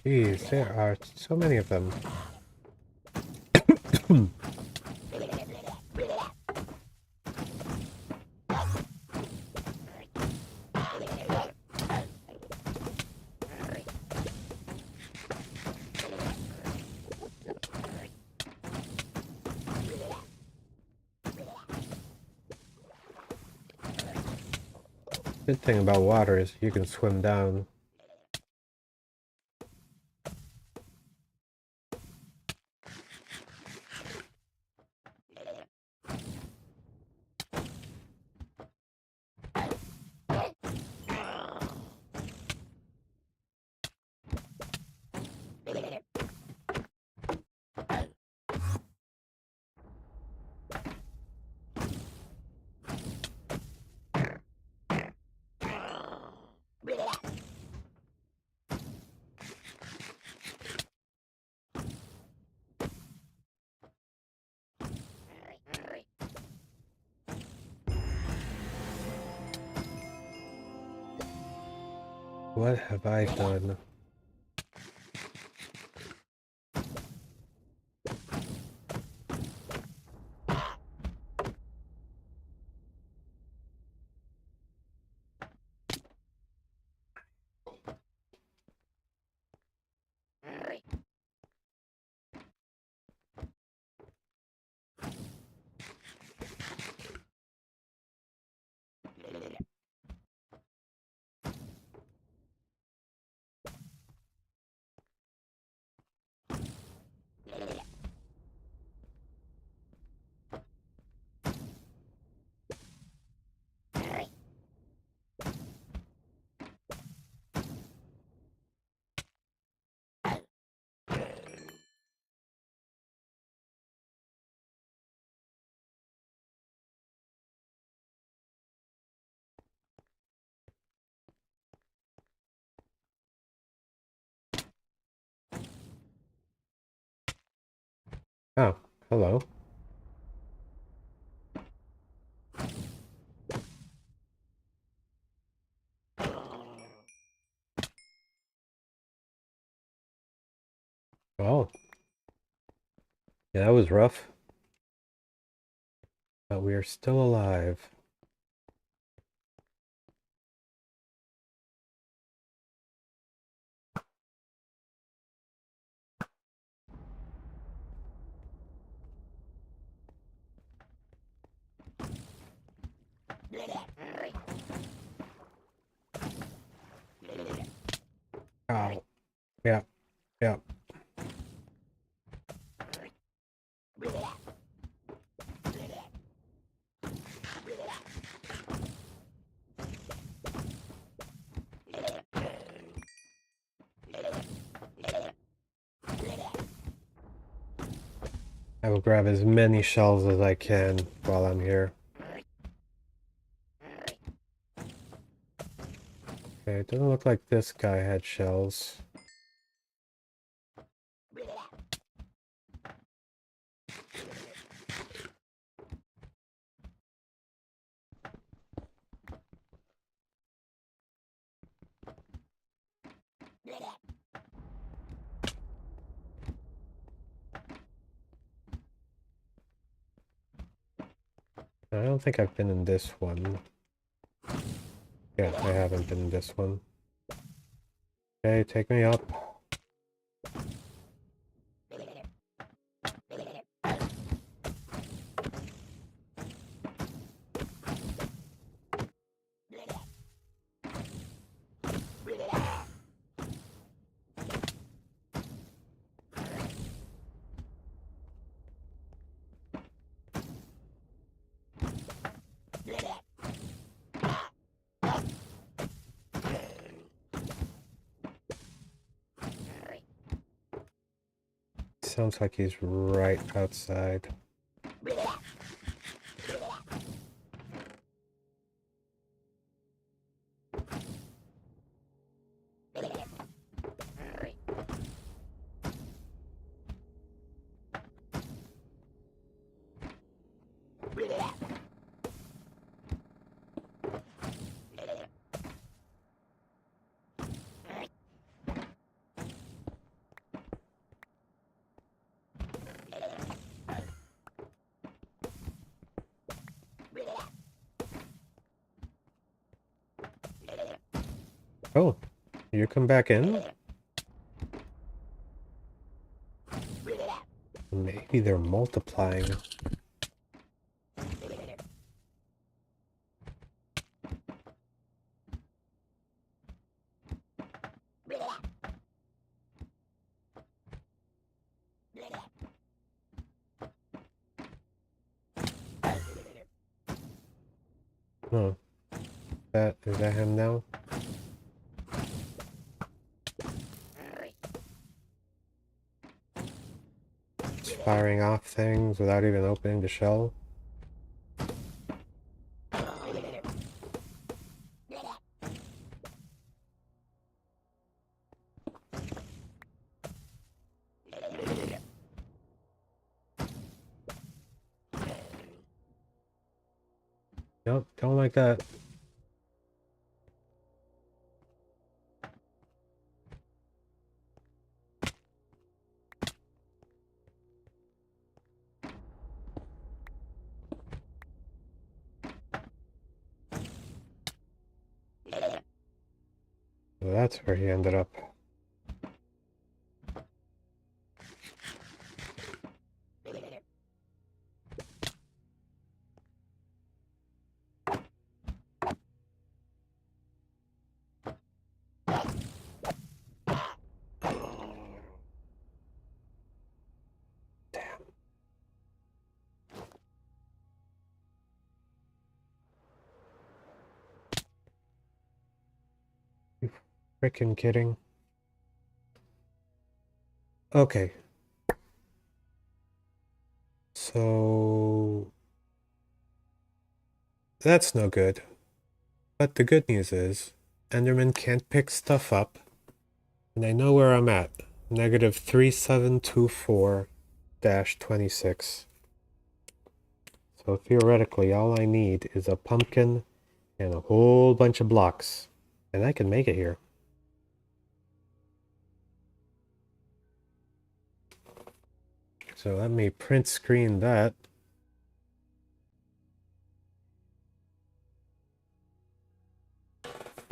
Jeez, there are so many of them. Good thing about water is you can swim down. what have I done? Oh, hello. Oh. Yeah, that was rough. But we are still alive. Oh. Yeah, yeah. I will grab as many shells as I can while I'm here. Okay, it doesn't look like this guy had shells. I don't think I've been in this one. Yeah, I haven't been in this one. Okay, take me up. Sounds like he's right outside. Oh, you come back in? Maybe they're multiplying. Oh, is that him now? Just firing off things without even opening the shell. Nope, don't like that. that's where he ended up. You freaking kidding? Okay. So that's no good. But the good news is, Enderman can't pick stuff up. And I know where I'm at. Negative 3724-26. So theoretically, all I need is a pumpkin and a whole bunch of blocks. And I can make it here. So let me print screen that.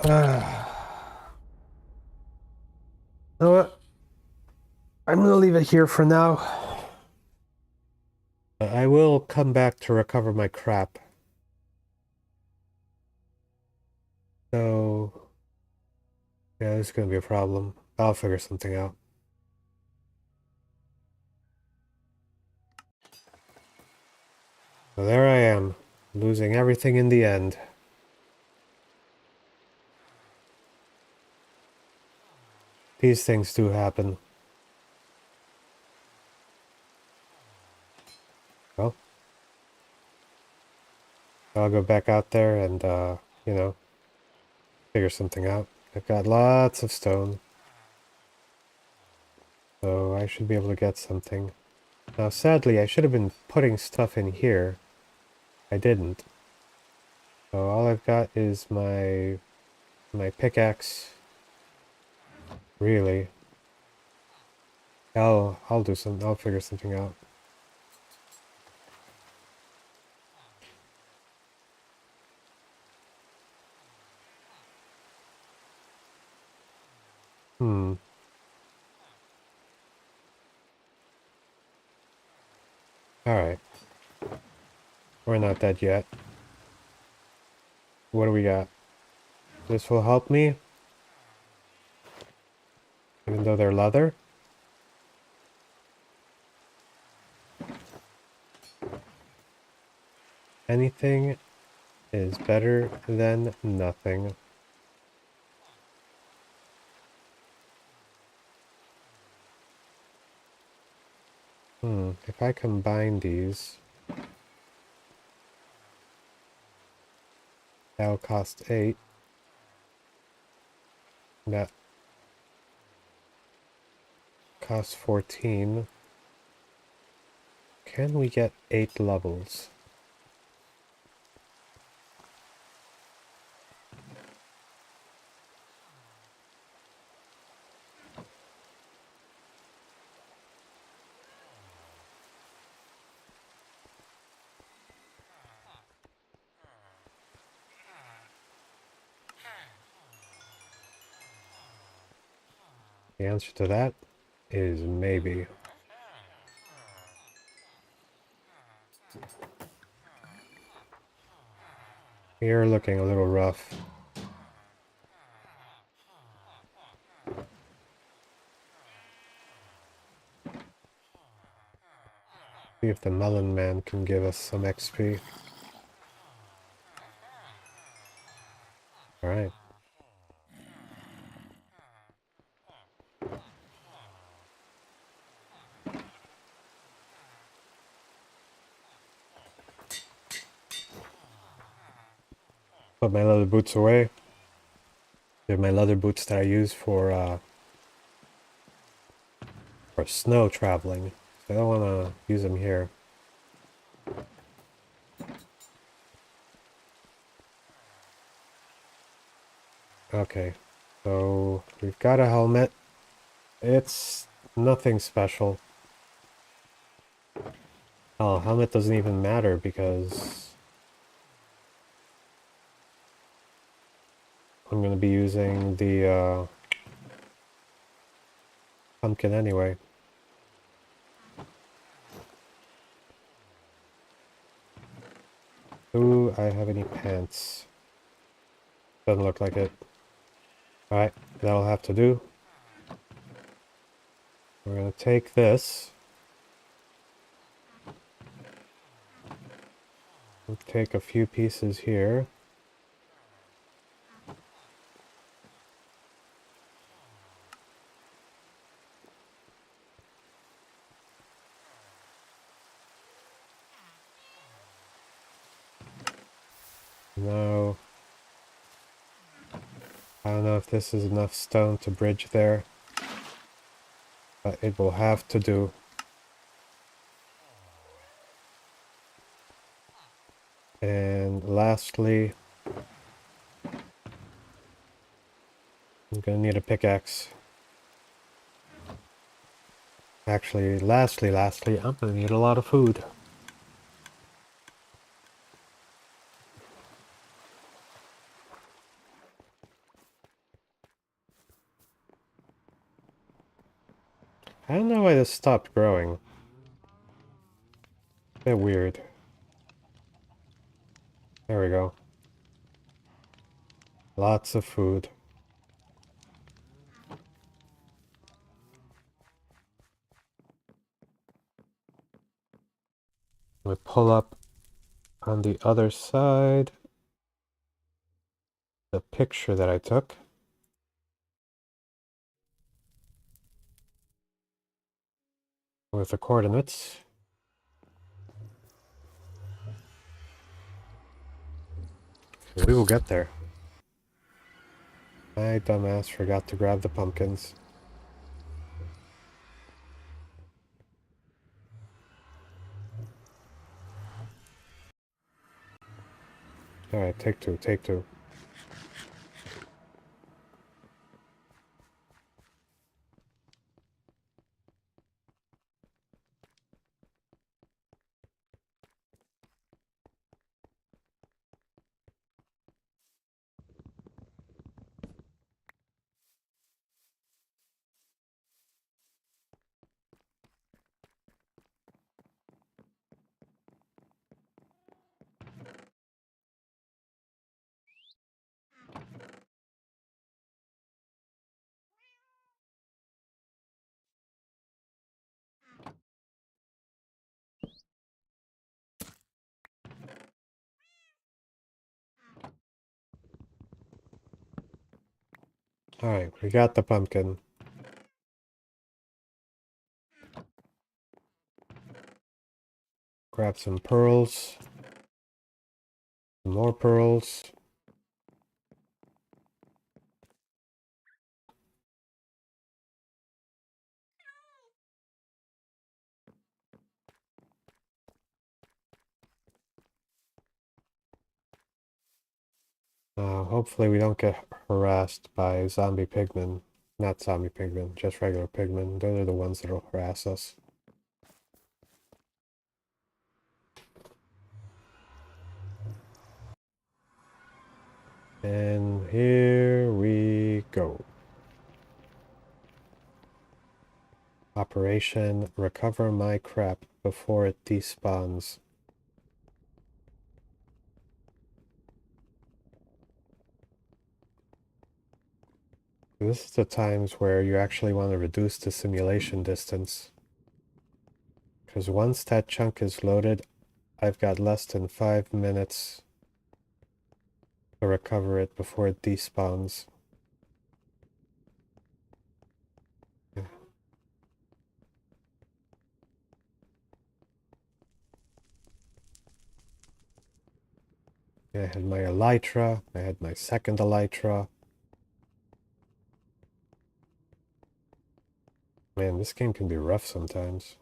You know what? I'm gonna leave it here for now. I will come back to recover my crap. So, yeah, this is gonna be a problem. I'll figure something out. So there I am, losing everything in the end. These things do happen. Well, I'll go back out there and, you know, figure something out. I've got lots of stone. So I should be able to get something. Now, sadly, I should have been putting stuff in here. I didn't. So all I've got is my pickaxe. Really. I'll do some. I'll figure something out. Hmm. Alright. We're not dead yet. What do we got? This will help me? Even though they're leather? Anything is better than nothing. If I combine these, that'll cost 8. That costs 14. Can we get 8 levels? The answer to that is maybe. You're looking a little rough. See if the Melon Man can give us some XP. Alright. Put my leather boots away. They're my leather boots that I use for snow traveling. So I don't want to use them here. Okay, so we've got a helmet. It's nothing special. Oh, helmet doesn't even matter because... I'm gonna be using the pumpkin anyway. Do I have any pants? Doesn't look like it. Alright, that'll have to do. We're gonna take this. We'll take a few pieces here. No. I don't know if this is enough stone to bridge there, but it will have to do. And lastly, I'm gonna need a pickaxe. Actually, lastly, I'm gonna need a lot of food. I don't know why this stopped growing. Bit weird. There we go. Lots of food. We pull up on the other side the picture that I took. With the coordinates. We will get there. My dumbass forgot to grab the pumpkins. Alright, take two, take two. Alright, we got the pumpkin. Grab some pearls. Some more pearls. Hopefully we don't get harassed by zombie pigmen. Not zombie pigmen, just regular pigmen. Those are the ones that'll harass us. And here we go. Operation Recover My Crap before it despawns. This is the times where you actually want to reduce the simulation distance. Because once that chunk is loaded, I've got less than 5 minutes to recover it before it despawns. I had my elytra, I had my second elytra. Man, this game can be rough sometimes.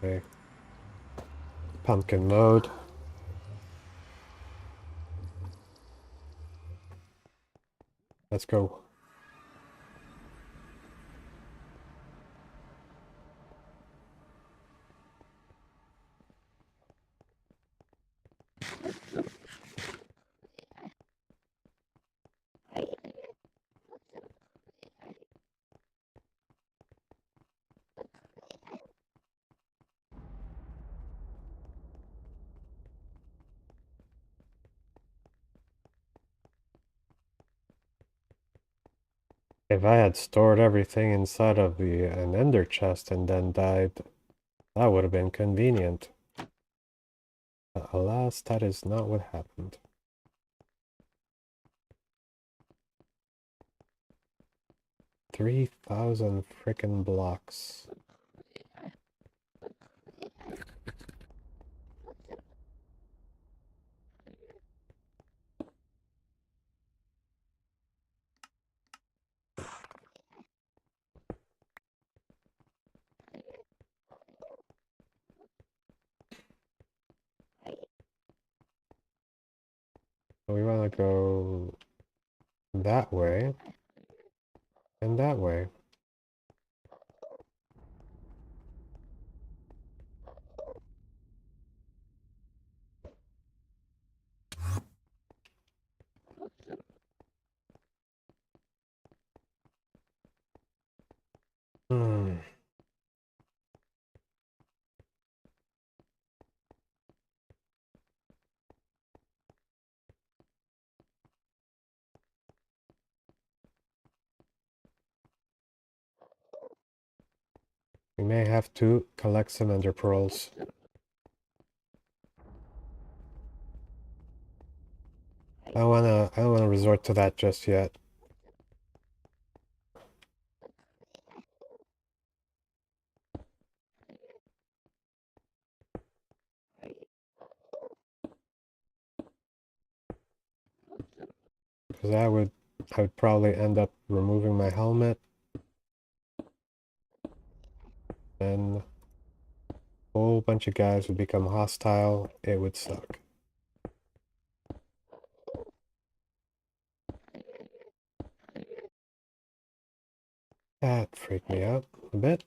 Okay. Pumpkin mode. Let's go. If I had stored everything inside of an ender chest and then died, that would have been convenient. But alas, that is not what happened. 3,000 frickin' blocks. So we want to go that way and that way. Hmm. We may have to collect some ender pearls. I don't wanna resort to that just yet. Because I would probably end up removing my helmet. Then a whole bunch of guys would become hostile. It would suck. That freaked me out a bit.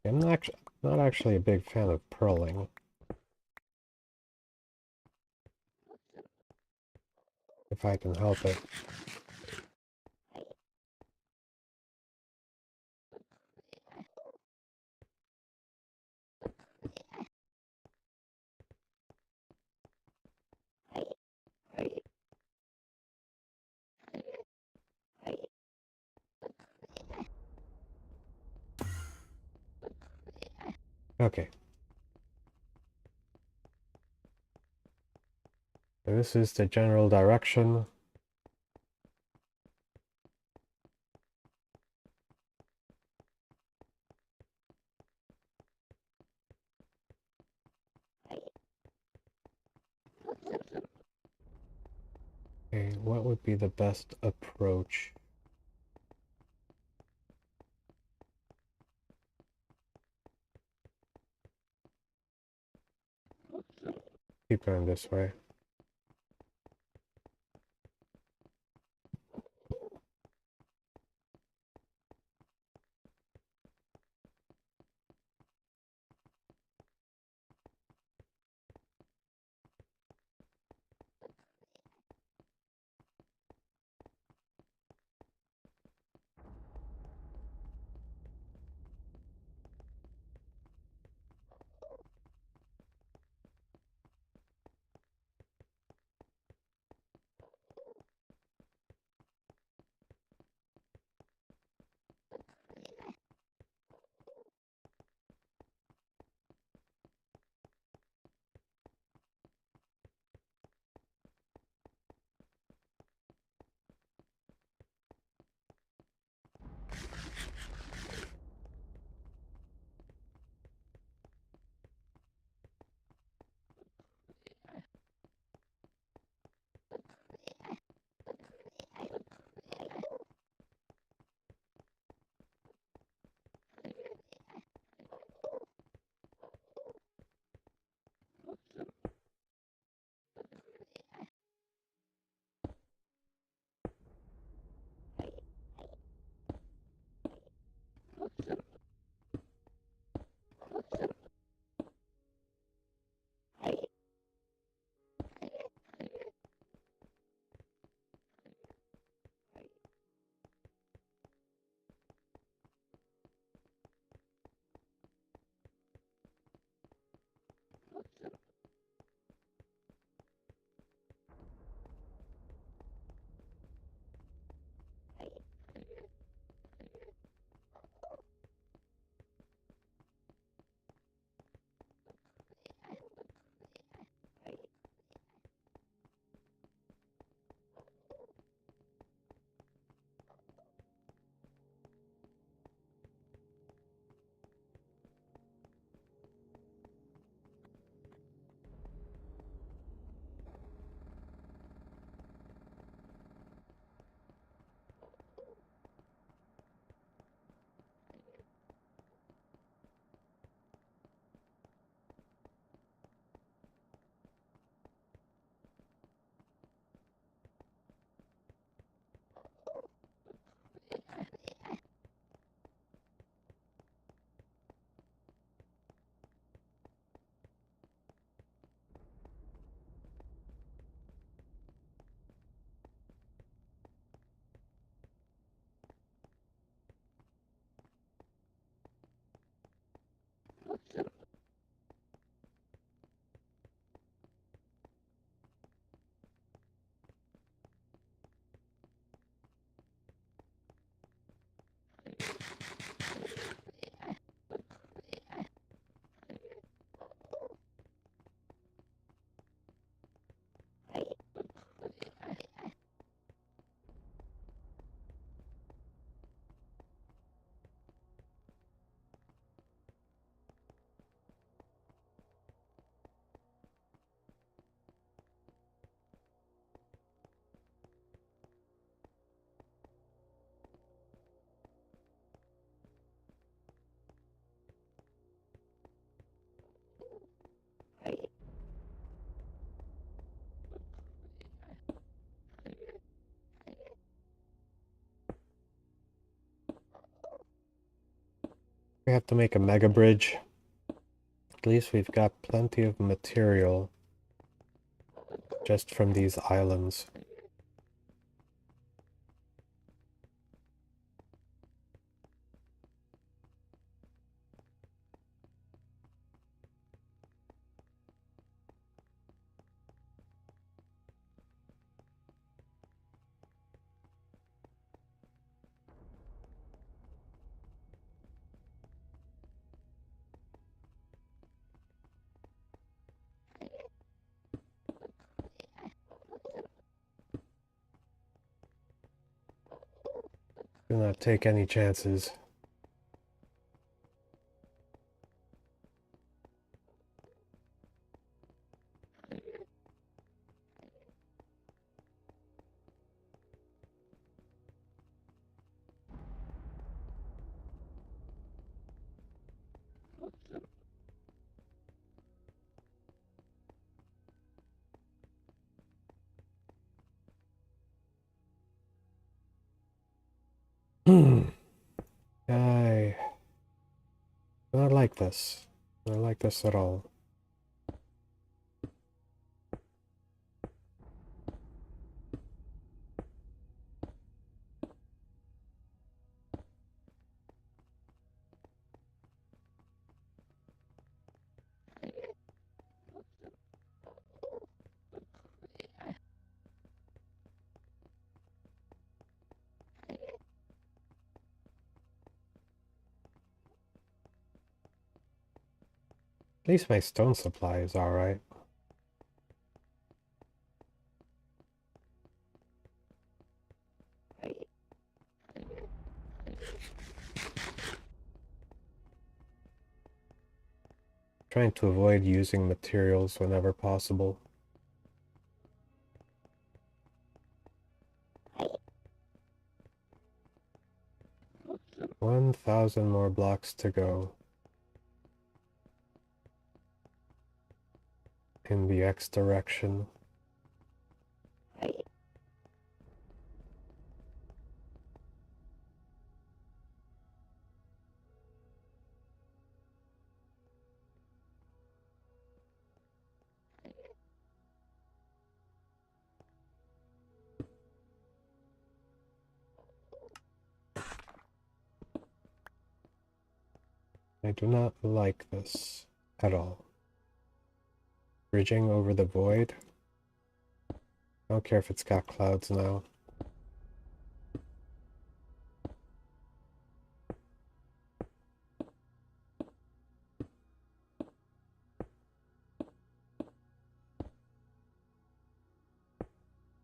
I'm not actually a big fan of pearling, if I can help it. Okay. So this is the general direction. Okay, what would be the best approach? Keep going this way. We have to make a mega bridge. At least we've got plenty of material just from these islands. Do not take any chances. I do not like this. I don't like this at all. At least my stone supply is alright. Trying to avoid using materials whenever possible. 1,000 more blocks to go. In the X direction. I do not like this at all. Bridging over the void. I don't care if it's got clouds now.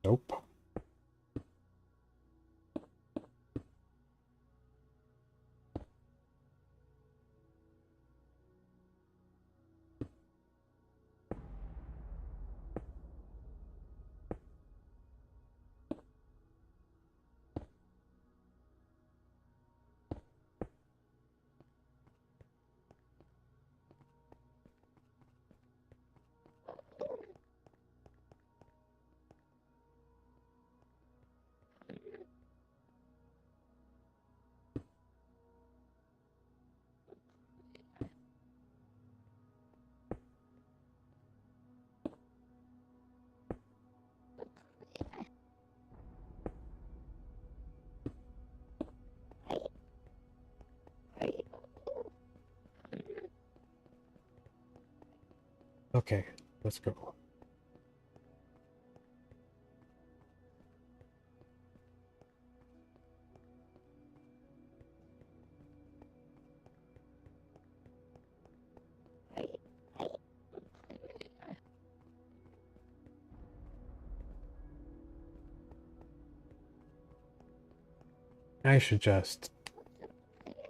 Nope. Okay, let's go. I should just,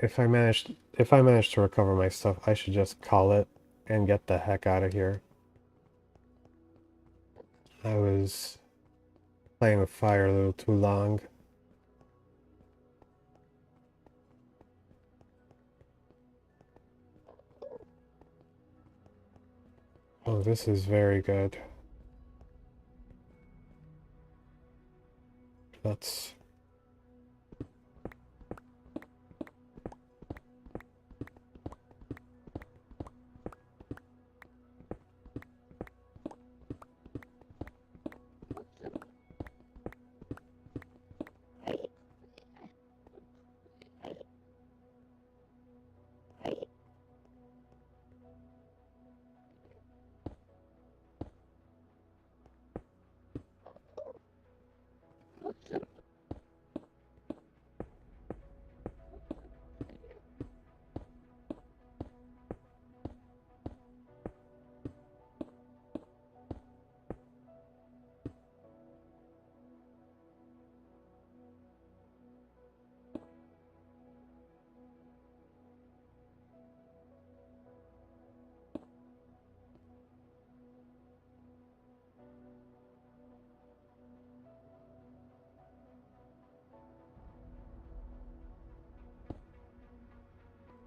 if I manage to recover my stuff, I should just call it and get the heck out of here. I was playing with fire a little too long. Oh, this is very good. Let's...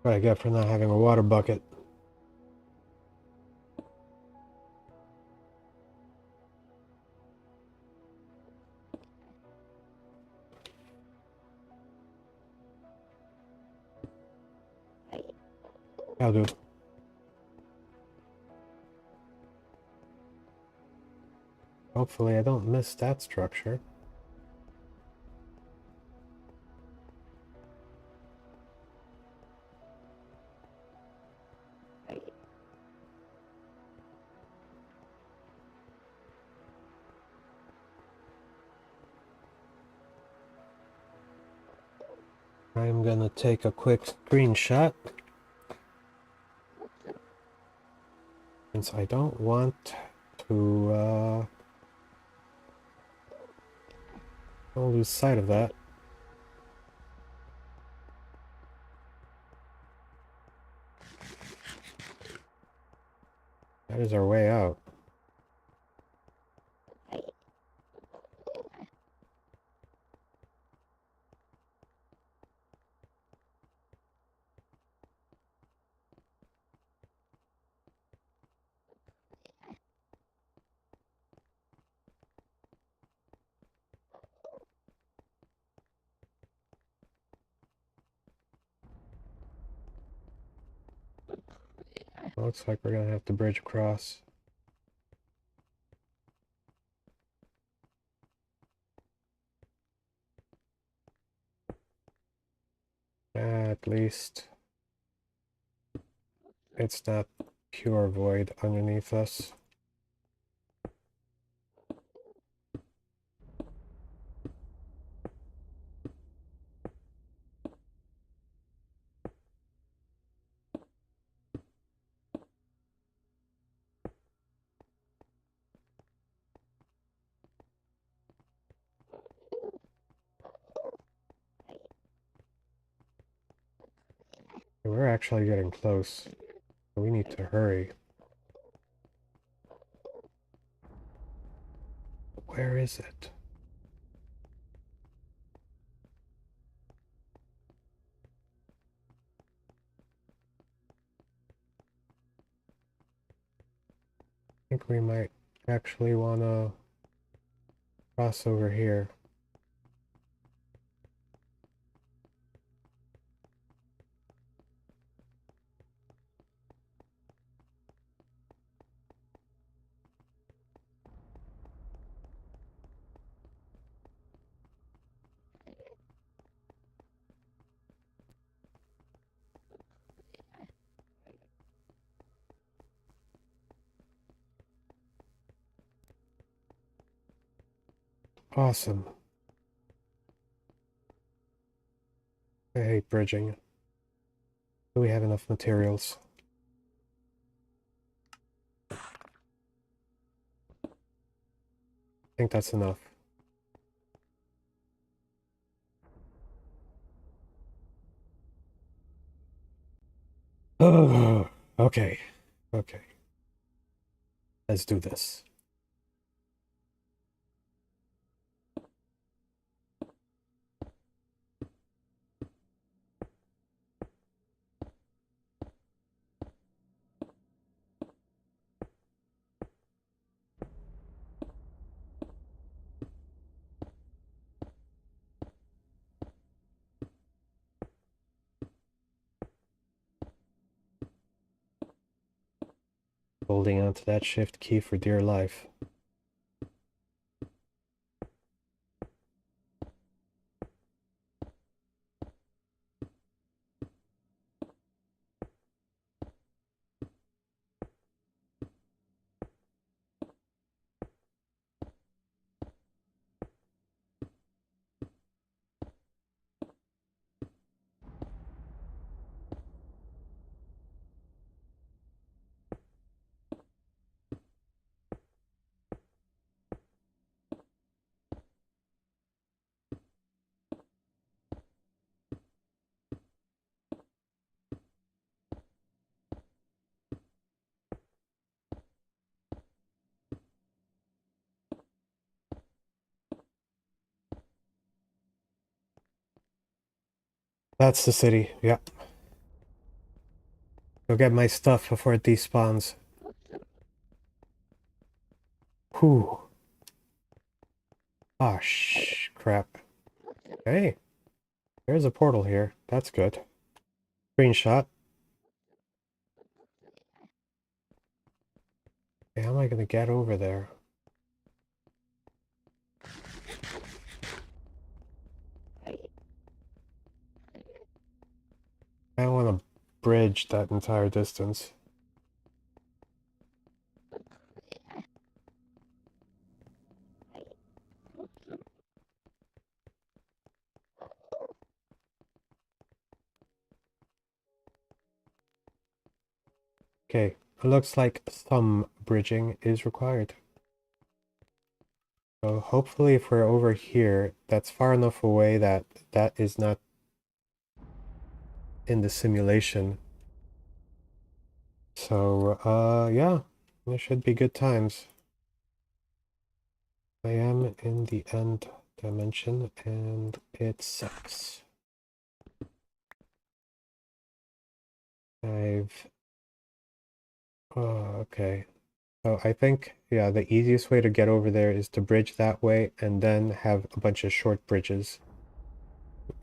What I get for not having a water bucket. I'll do. Hopefully I don't miss that structure. I'm gonna take a quick screenshot, since I don't want to don't lose sight of that. That is our way out. Looks like we're gonna have to bridge across. At least it's not pure void underneath us. We're actually getting close. We need to hurry. Where is it? I think we might actually want to cross over here. Awesome. I hate bridging. Do we have enough materials? I think that's enough. Oh, okay. Okay. Let's do this. Holding onto that shift key for dear life. That's the city, yeah. Go get my stuff before it despawns. Whew. Ah, crap. Hey, there's a portal here. That's good. Screenshot. How am I gonna get over there? I don't want to bridge that entire distance. Okay, it looks like some bridging is required. So hopefully if we're over here, that's far enough away that that is not in the simulation. So, yeah, there should be good times. I am in the end dimension and it sucks. Okay. So I think, yeah, the easiest way to get over there is to bridge that way and then have a bunch of short bridges.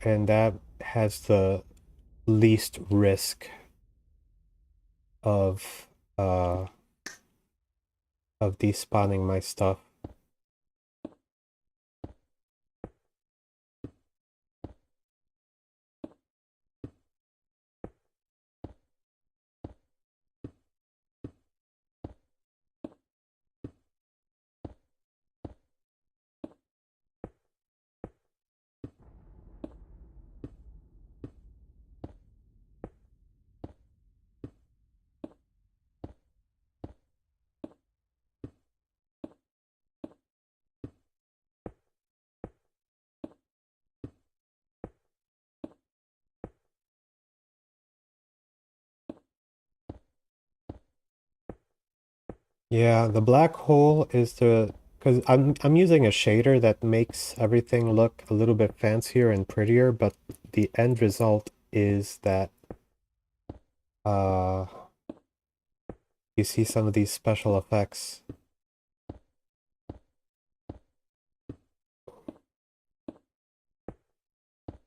And that has the least risk of uh of despawning my stuff. Yeah, the black hole is the because I'm using a shader that makes everything look a little bit fancier and prettier, but the end result is that uh you see some of these special effects.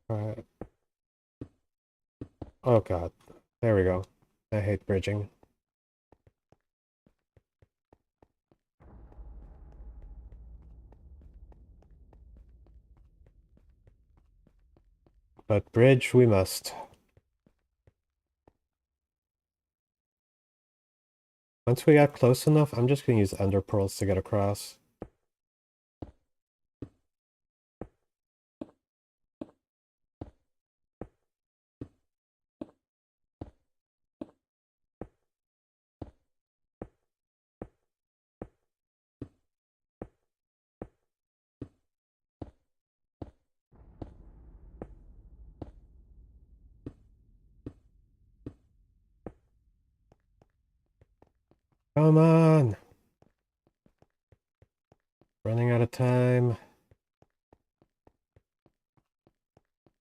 Alright. Oh god. There we go. I hate bridging. But bridge we must. Once we got close enough, I'm just gonna use ender pearls to get across. Come on! Running out of time.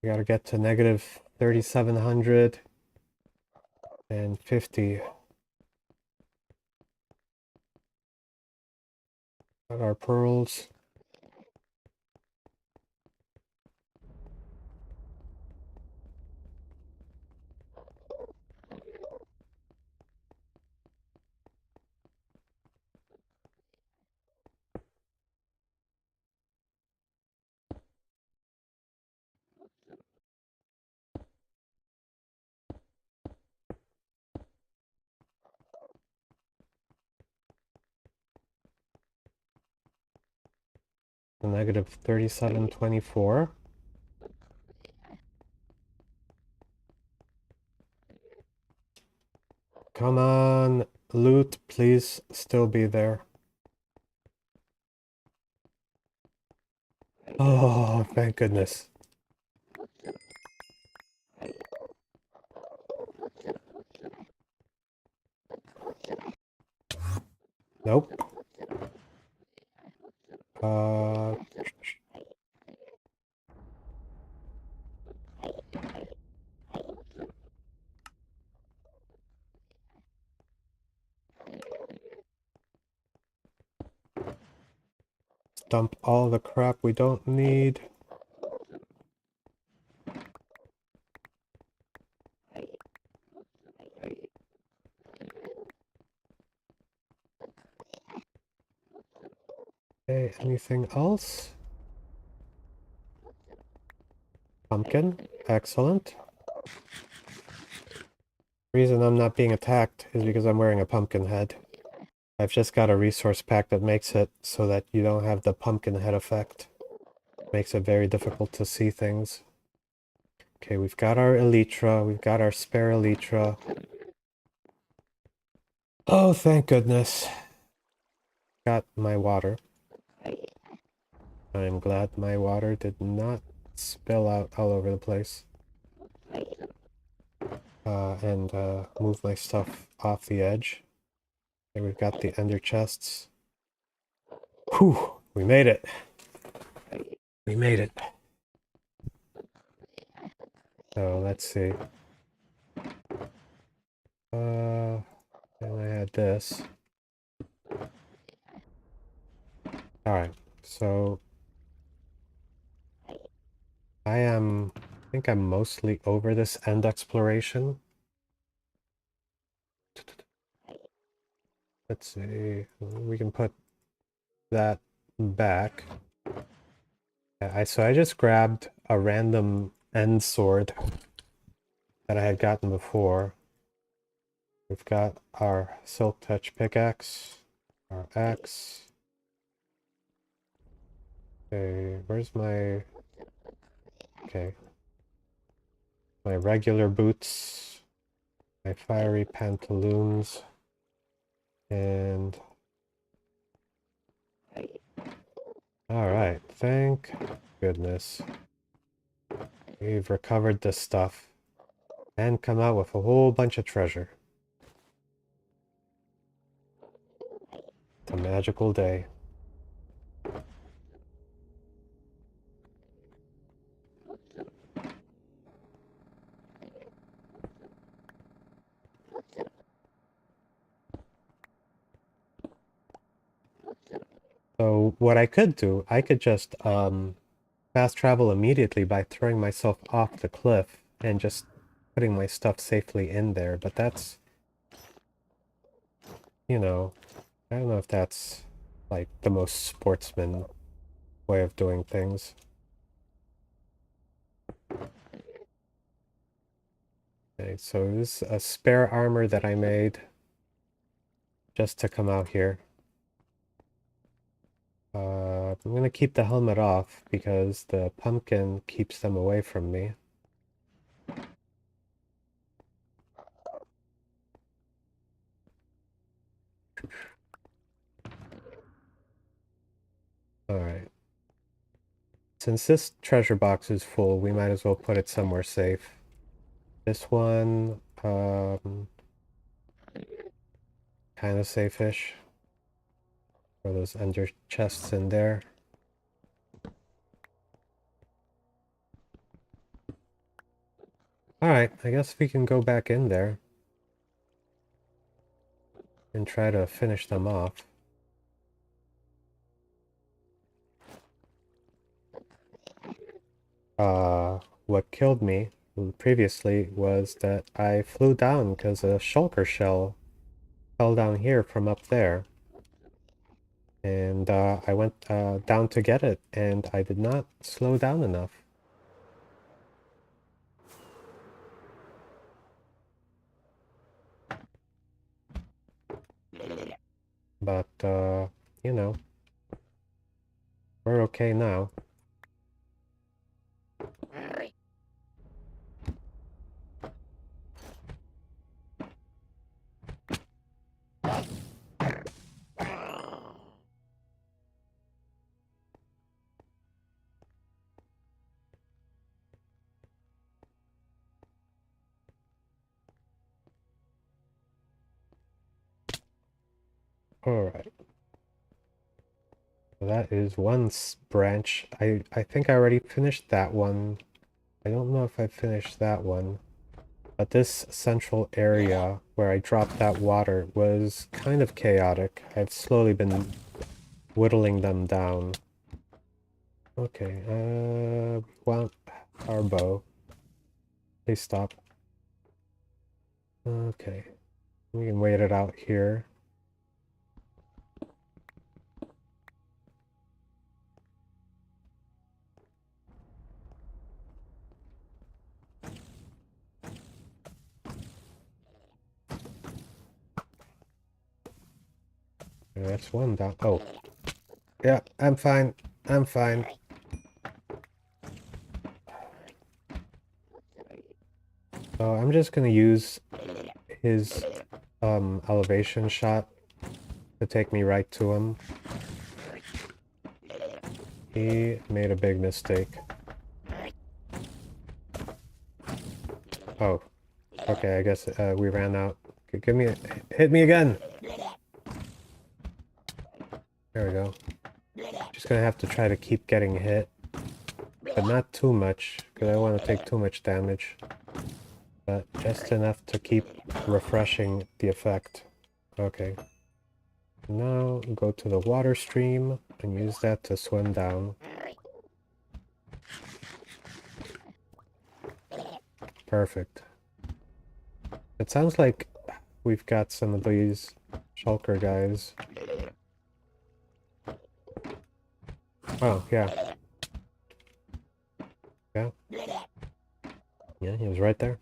We gotta get to negative 3,750. Got our pearls. Negative 3724. Come on, loot, please still be there. Oh, thank goodness. Nope. Uh, dump all the crap we don't need. Okay, anything else? Pumpkin, excellent. The reason I'm not being attacked is because I'm wearing a pumpkin head. I've just got a resource pack that makes it so that you don't have the pumpkin head effect. Makes it very difficult to see things. Okay, we've got our elytra, we've got our spare elytra. Oh, thank goodness. Got my water. I'm glad my water did not spill out all over the place. And move my stuff off the edge. And we've got the ender chests. Whew, we made it. We made it. So let's see. And I had this. Alright, so I think I'm mostly over this end exploration. Let's see, we can put that back. So I just grabbed a random end sword that I had gotten before. We've got our Silk Touch pickaxe, our axe. Okay, where's my... Okay. My regular boots, my fiery pantaloons, and... Alright, thank goodness. We've recovered this stuff and come out with a whole bunch of treasure. It's a magical day. So what I could do, I could just fast travel immediately by throwing myself off the cliff and just putting my stuff safely in there, but that's, you know, I don't know if that's like the most sportsman way of doing things. Okay, so this is a spare armor that I made just to come out here. I'm going to keep the helmet off because the pumpkin keeps them away from me. Alright. Since this treasure box is full, we might as well put it somewhere safe. This one, kind of safe-ish. Throw those under chests in there. Alright, I guess we can go back in there and try to finish them off. What killed me previously was that I flew down because a shulker shell fell down here from up there. And I went down to get it, and I did not slow down enough. But, you know, we're okay now. Alright. So that is one branch. I think I already finished that one. I don't know if I finished that one. But this central area where I dropped that water was kind of chaotic. I've slowly been whittling them down. Okay, want our bow. Please stop. Okay, we can wait it out here. Okay, that's one down. Oh, yeah, I'm fine. I'm fine. So I'm just gonna use his elevation shot to take me right to him. He made a big mistake. Oh, okay, I guess we ran out. Okay, give me hit me again. There we go. Just gonna have to try to keep getting hit, but not too much, because I don't want to take too much damage. But just enough to keep refreshing the effect. Okay. Now go to the water stream and use that to swim down. Perfect. It sounds like we've got some of these shulker guys. Oh, yeah. Yeah. Yeah, he was right there.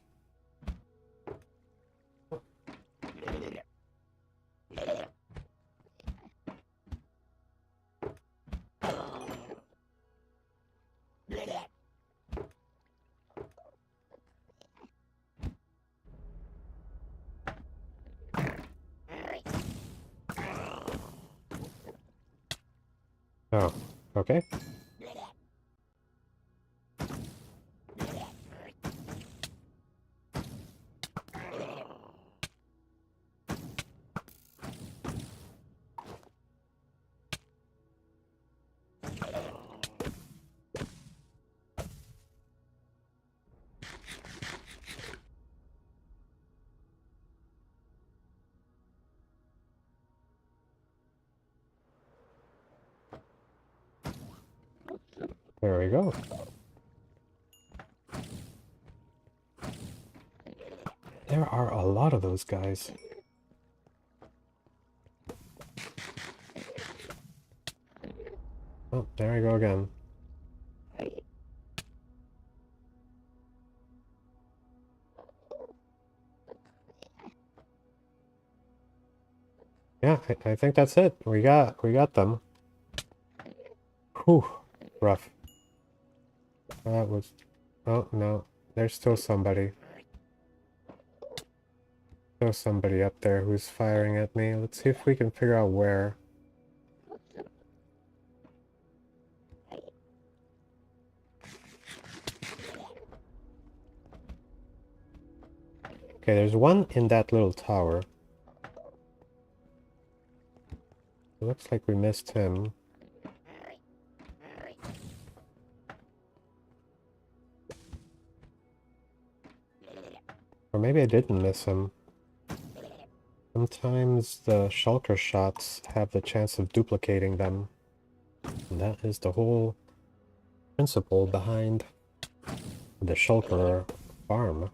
Oh, okay. There we go. There are a lot of those guys. Oh, there I go again. Yeah, I think that's it. We got them. Whew, rough. That was... Oh, no. There's still somebody. Still somebody up there who's firing at me. Let's see if we can figure out where. Okay, there's one in that little tower. It looks like we missed him. Or maybe I didn't miss him. Sometimes the shulker shots have the chance of duplicating them. And that is the whole principle behind the shulker farm.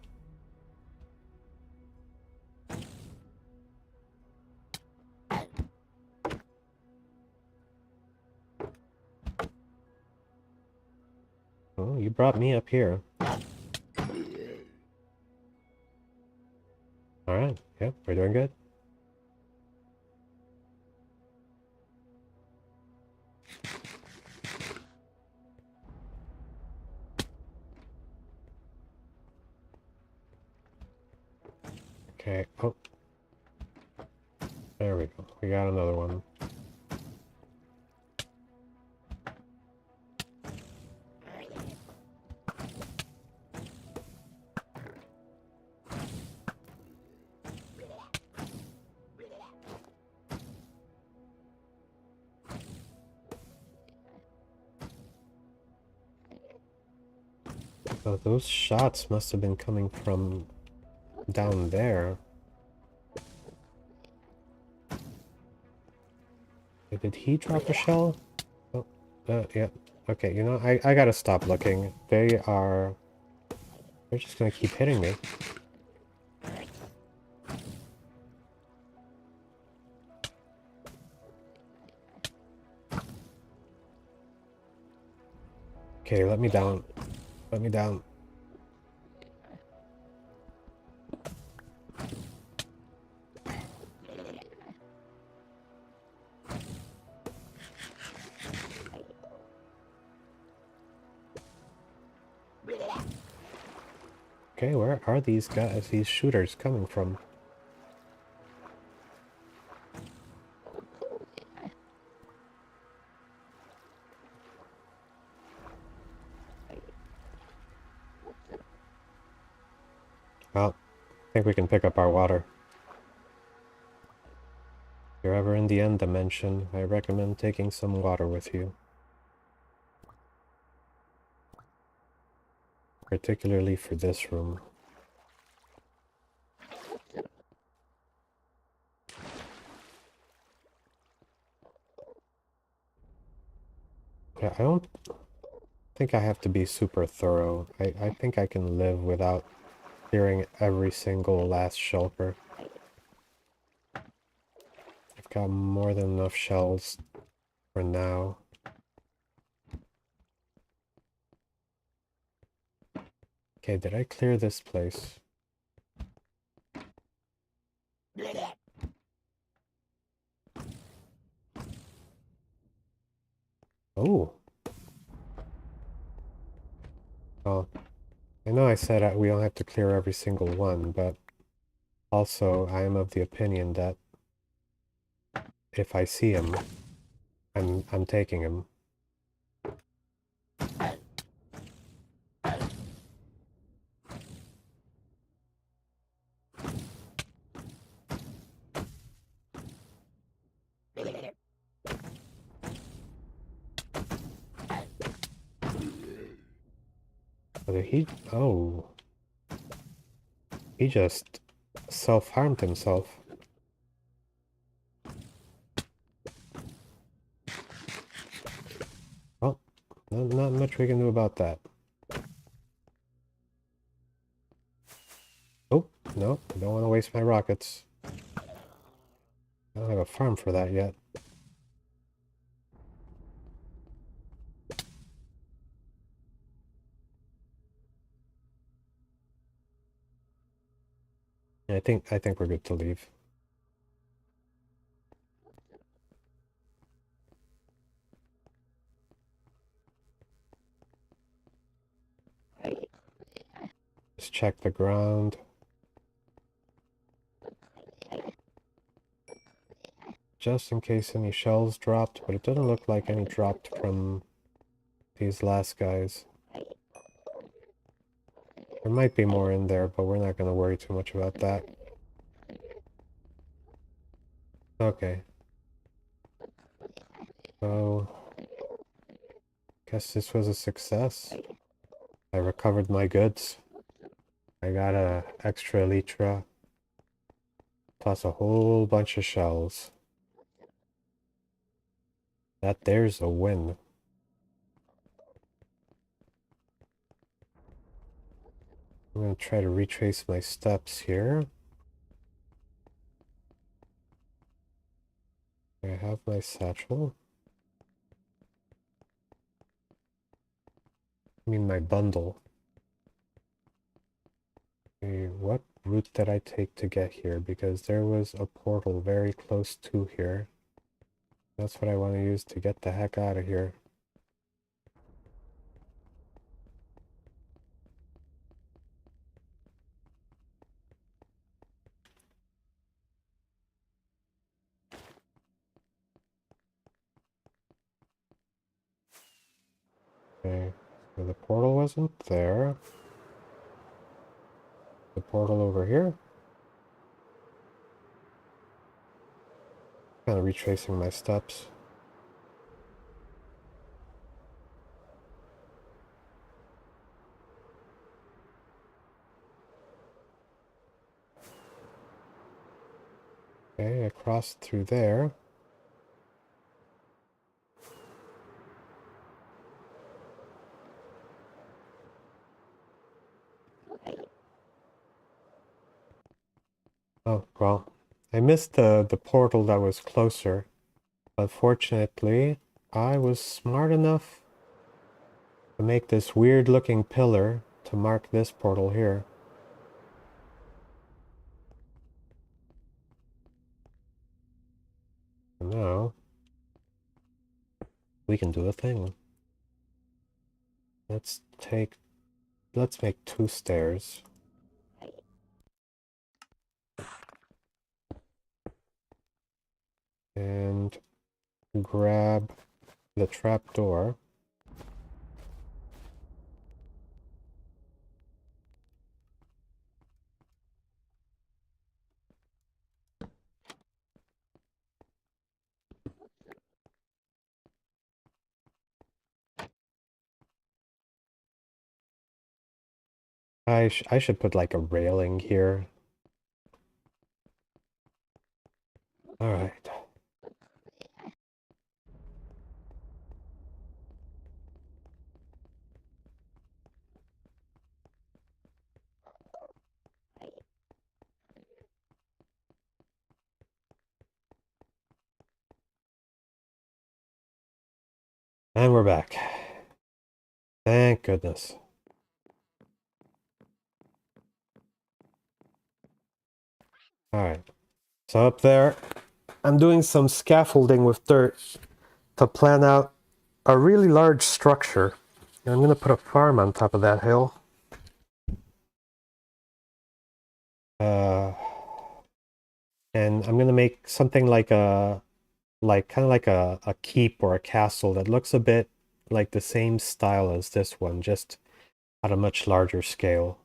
Oh, you brought me up here. Alright, yep, we're doing good. Okay, oh. There we go. We got another one. So those shots must have been coming from down there. Did he drop a shell? Oh, yeah. Okay, you know, I gotta stop looking. They're just gonna keep hitting me. Okay, let me down. Let me down. Okay, where are these guys, these shooters coming from? Well, I think we can pick up our water. If you're ever in the end dimension, I recommend taking some water with you. Particularly for this room. Yeah, I don't think I have to be super thorough. I think I can live without clearing every single last shulker. I've got more than enough shells for now. Okay, did I clear this place? Oh. Well, I know I said we don't have to clear every single one, but also I am of the opinion that if I see him, I'm taking him. But he... Oh. He just self-harmed himself. Well, not much we can do about that. Oh, no, I don't want to waste my rockets. I don't have a farm for that yet. I think we're good to leave. Just check the ground. Just in case any shells dropped, but it doesn't look like any dropped from these last guys. There might be more in there, but we're not going to worry too much about that. Okay. So, guess this was a success. I recovered my goods. I got a extra elytra, plus a whole bunch of shells. There's a win. I'm going to try to retrace my steps here. I have my satchel. I mean my bundle. Okay, what route did I take to get here? Because there was a portal very close to here. That's what I want to use to get the heck out of here. Okay, so the portal wasn't there. The portal over here. Kind of retracing my steps. Okay, I crossed through there. Oh, well, I missed the portal that was closer. But fortunately, I was smart enough to make this weird looking pillar to mark this portal here. And now, we can do a thing. Let's make 2 stairs. And grab the trapdoor. I should put like a railing here. Alright. And we're back. Thank goodness. Alright. So up there, I'm doing some scaffolding with dirt to plan out a really large structure. And I'm going to put a farm on top of that hill. And I'm going to make something like a, kind of like a keep or a castle that looks a bit like the same style as this one, just at a much larger scale.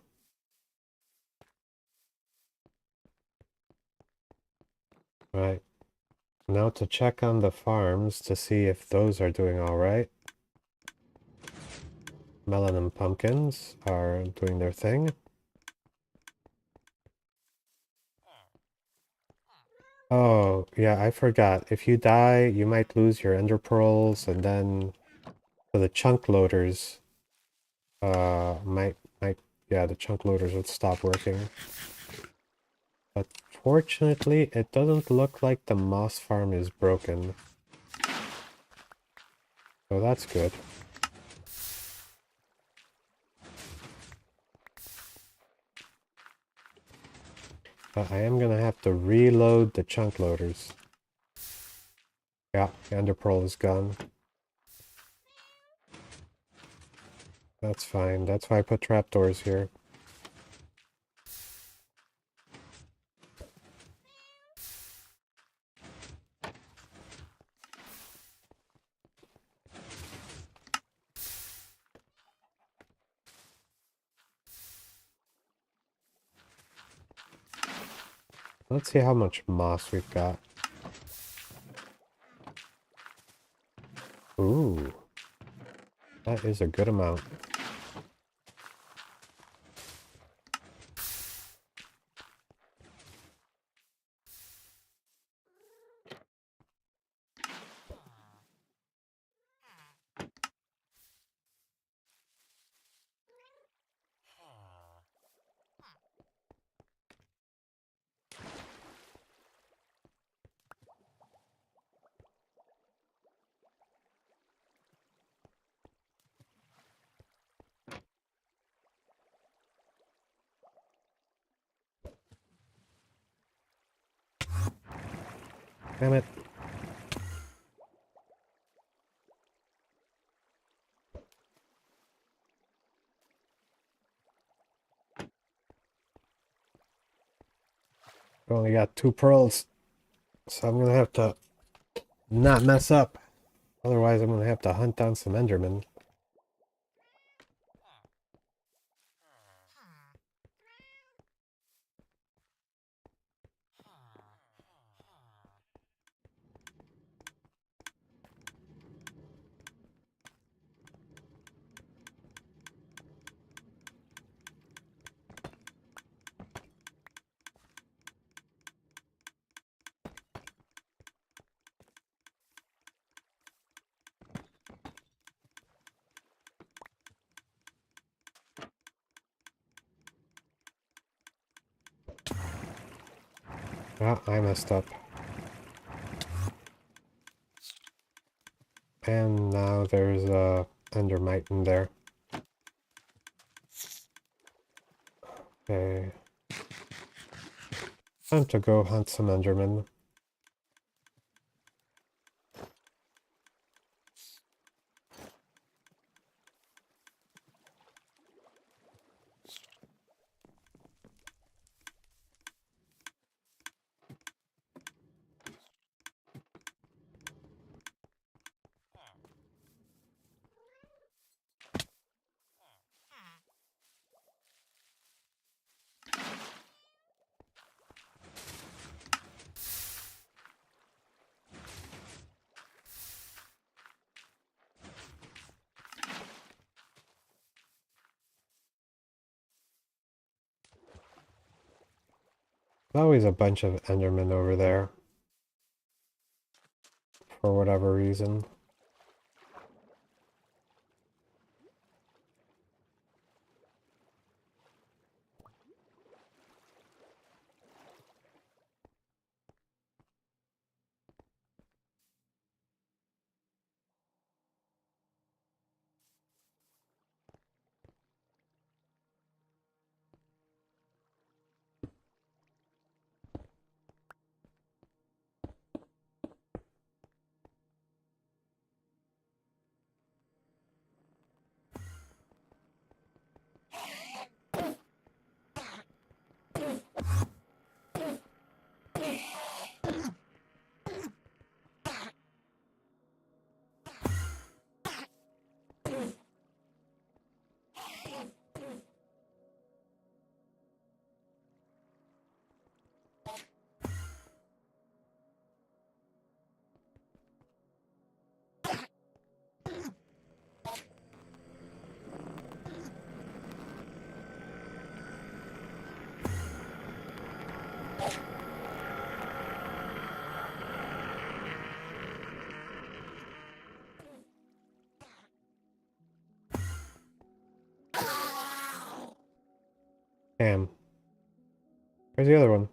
Right. Now to check on the farms to see if those are doing all right. Melon and pumpkins are doing their thing. Oh, yeah, I forgot. If you die, you might lose your ender pearls, and then for the chunk loaders, yeah, the chunk loaders would stop working. But fortunately, it doesn't look like the moss farm is broken. So that's good. But I am gonna have to reload the chunk loaders. Yeah, the ender pearl is gone. That's fine. That's why I put trapdoors here. Let's see how much moss we've got. Ooh. That is a good amount. Damn it. We only got 2 pearls. So I'm gonna have to not mess up. Otherwise, I'm gonna have to hunt down some Endermen. Ah, I messed up. And now there's a endermite in there. Okay. Time to go hunt some endermen. There's always a bunch of endermen over there. For whatever reason. Damn. Where's the other one?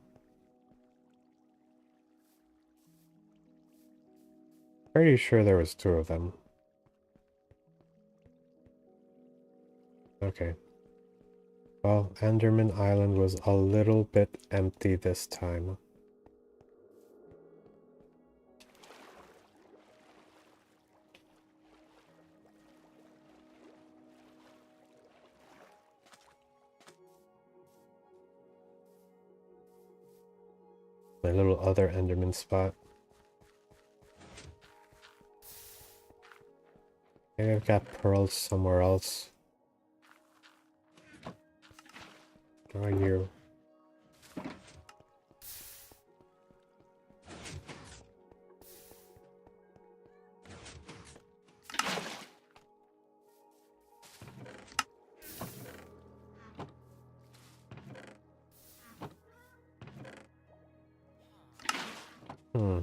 Pretty sure there was two of them. Okay. Well, Enderman Island was a little bit empty this time. My little other Enderman spot. Maybe I've got pearls somewhere else. How are you? Hmm.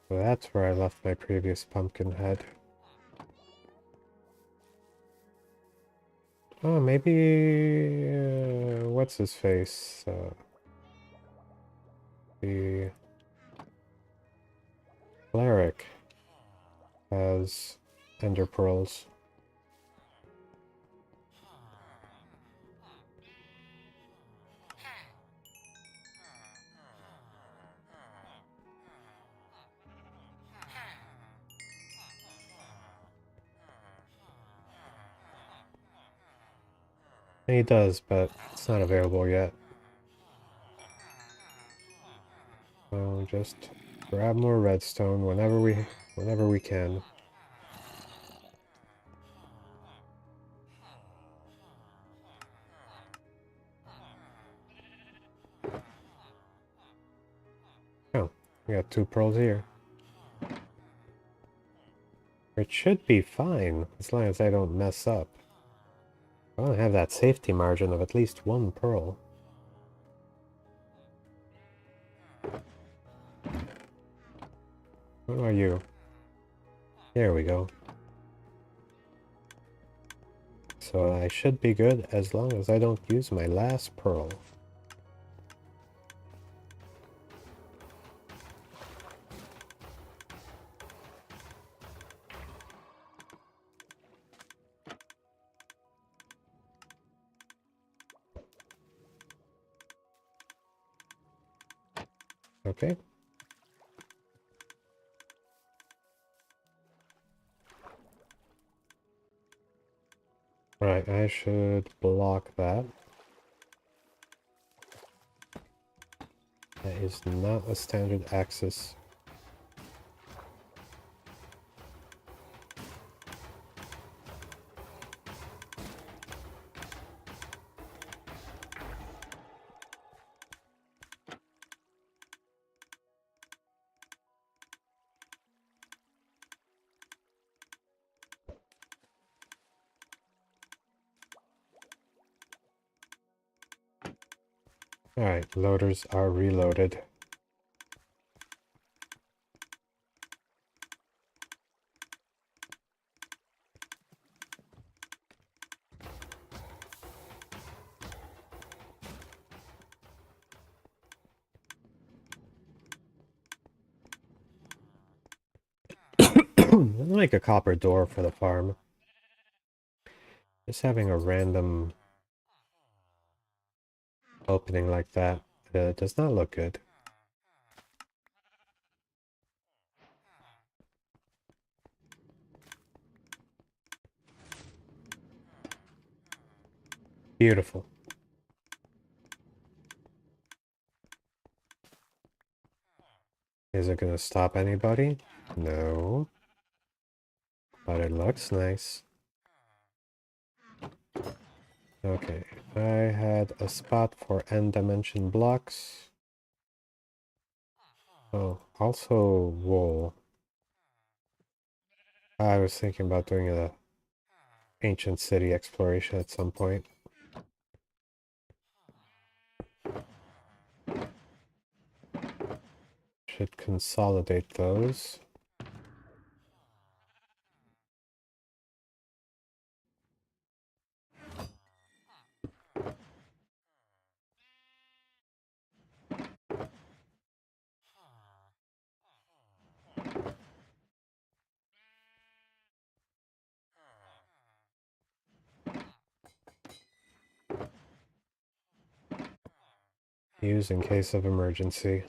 So that's where I left my previous pumpkin head. Oh, maybe... what's his face? The cleric has ender pearls. He does, but it's not available yet. So just grab more redstone whenever we can. Oh, we got two pearls here. It should be fine, as long as I don't mess up. I want to have that safety margin of at least one pearl. What are you? There we go. So I should be good as long as I don't use my last pearl. Okay. Right, I should block that. That is not a standard axis. Alright, loaders are reloaded. I'd like a copper door for the farm. Just having a random opening like that does not look good. Beautiful. Is it gonna stop anybody? No. But it looks nice. Okay, I had a spot for end dimension blocks. Oh, also wool. I was thinking about doing a ancient city exploration at some point. Should consolidate those. Use in case of emergency.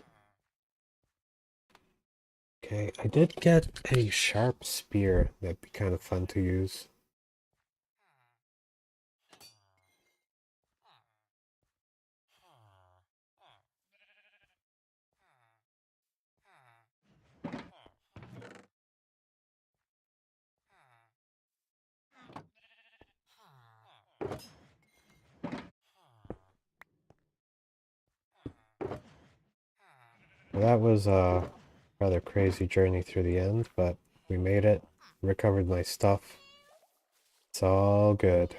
Okay, I did get a sharp spear. That'd be kind of fun to use. Well, that was a rather crazy journey through the end, but we made it. Recovered my stuff. It's all good.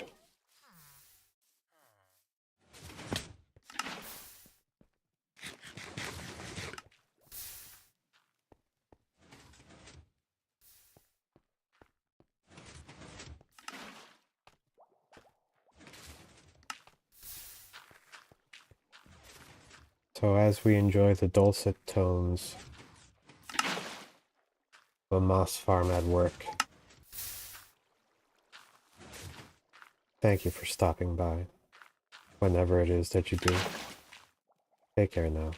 So as we enjoy the dulcet tones of a moss farm at work, thank you for stopping by, whenever it is that you do. Take care now.